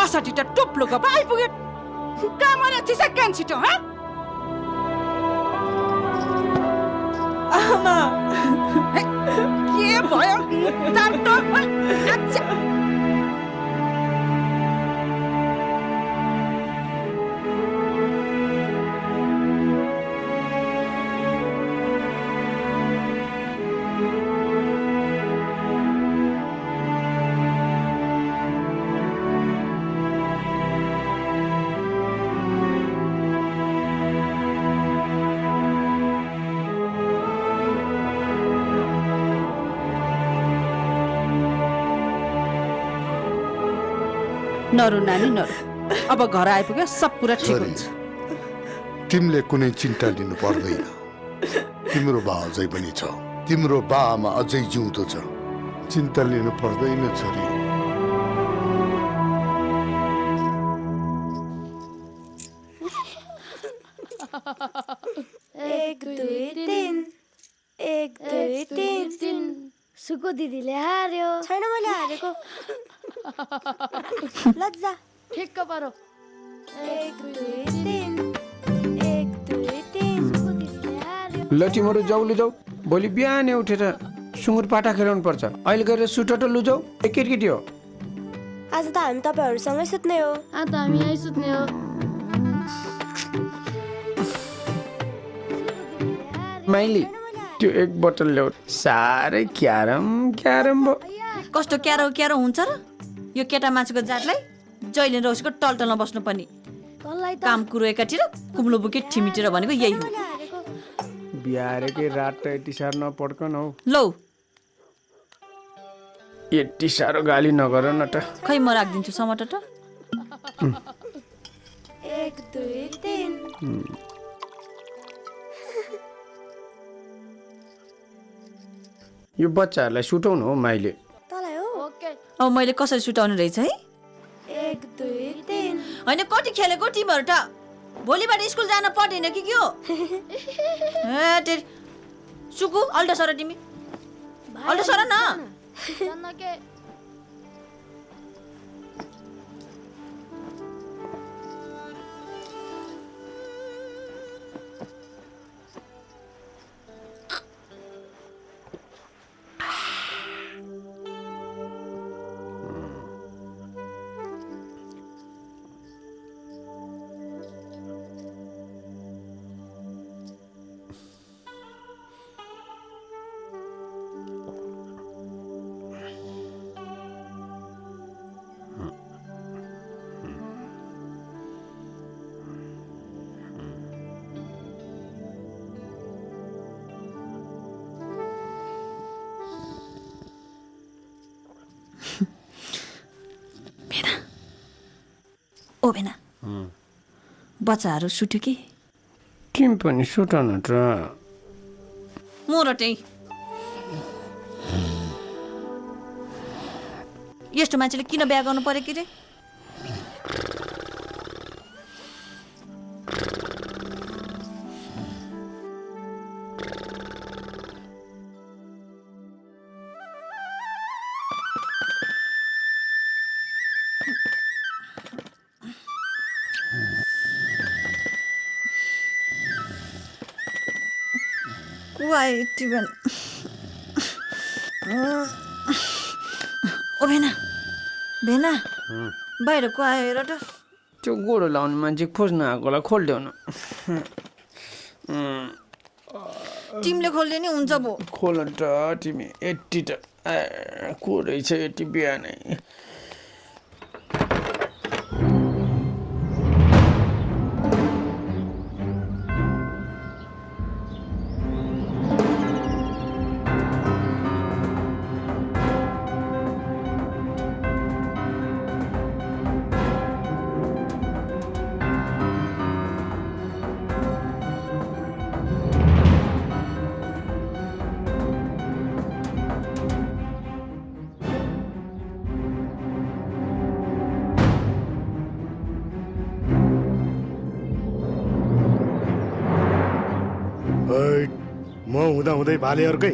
असटी त टुप्लुको पो आइपुग्यो। कामले थिस कान्छी त हाँ आमा के भयो तातो अच्छा नरु नानी नरु। अब घर आइपुग्यो सब कुरा ठिक हुन्छ। तिमीले कुनै चिन्ता लिनु पर्दैन। तिम्रो बा अझै पनि छ। तिम्रो बामा अझै जिउँदो छ। चिन्ता लिनु पर्दैन छोरी। एक दुई तिन सुको दिदीले हार्यो। छैन मैले हारेको। लज्जा ठिक्क पारो। एक दुई तिन सुको दिदीले हार्यो। ल तिमीहरू जाऊ लुजाऊ। भोलि बिहानै उठेर सुँगुर पाटा खेलाउनु पर्छ। अहिले गएर सुटो लुजाऊ। केटी हो आज त हामी तपाईँहरूसँगै सुत्ने हो। आज त हामी यहीँ सुत्ने हो। माइली त्यो एक बोतल ल्याऊ। साह्रै क्यारम भयो। कस्तो क्यारो क्यारो हुन्छ र यो केटा मान्छेको जातलाई जहिले रौसीको टलटलमा बस्नु पर्ने। काम कुरो एकातिर कुम्लो बुके ठिमिटेर भनेको यही हो। बिहारेकै रात त यति साह्रो नपड्कन हौ। लौ यति साह्रो गाली नगर न त। खै म राखिदिन्छु समाटर त। एक दुई तिन यो बच्चाहरूलाई सुटाउनु हो माइले। तँलाई हो अब मैले कसरी सुटाउनु रहेछ है। एक दुई तिन होइन कति खेलेको टिमहरू त भोलिबाट स्कुल जान पर्दैन कि के हो। सुकु अल्टा सर तिमी अल्टा सर न। ओ भेना बच्चाहरू सुट्यो कि तिमी पनि सुट न त म र त्यही यस्तो मान्छेले किन बिहा गर्नु पर्यो कि रे ओ भेना भेना बाहिर को आयो हेर त त्यो गोडो लाउने मान्छे खोज्न आएकोलाई खोलिदेऊ न तिमीले खोल्यो नि हुन्छ भो खोल त तिमी यति त को रहेछ यति बिहानै म हुँदा हुँदै भाले अर्कै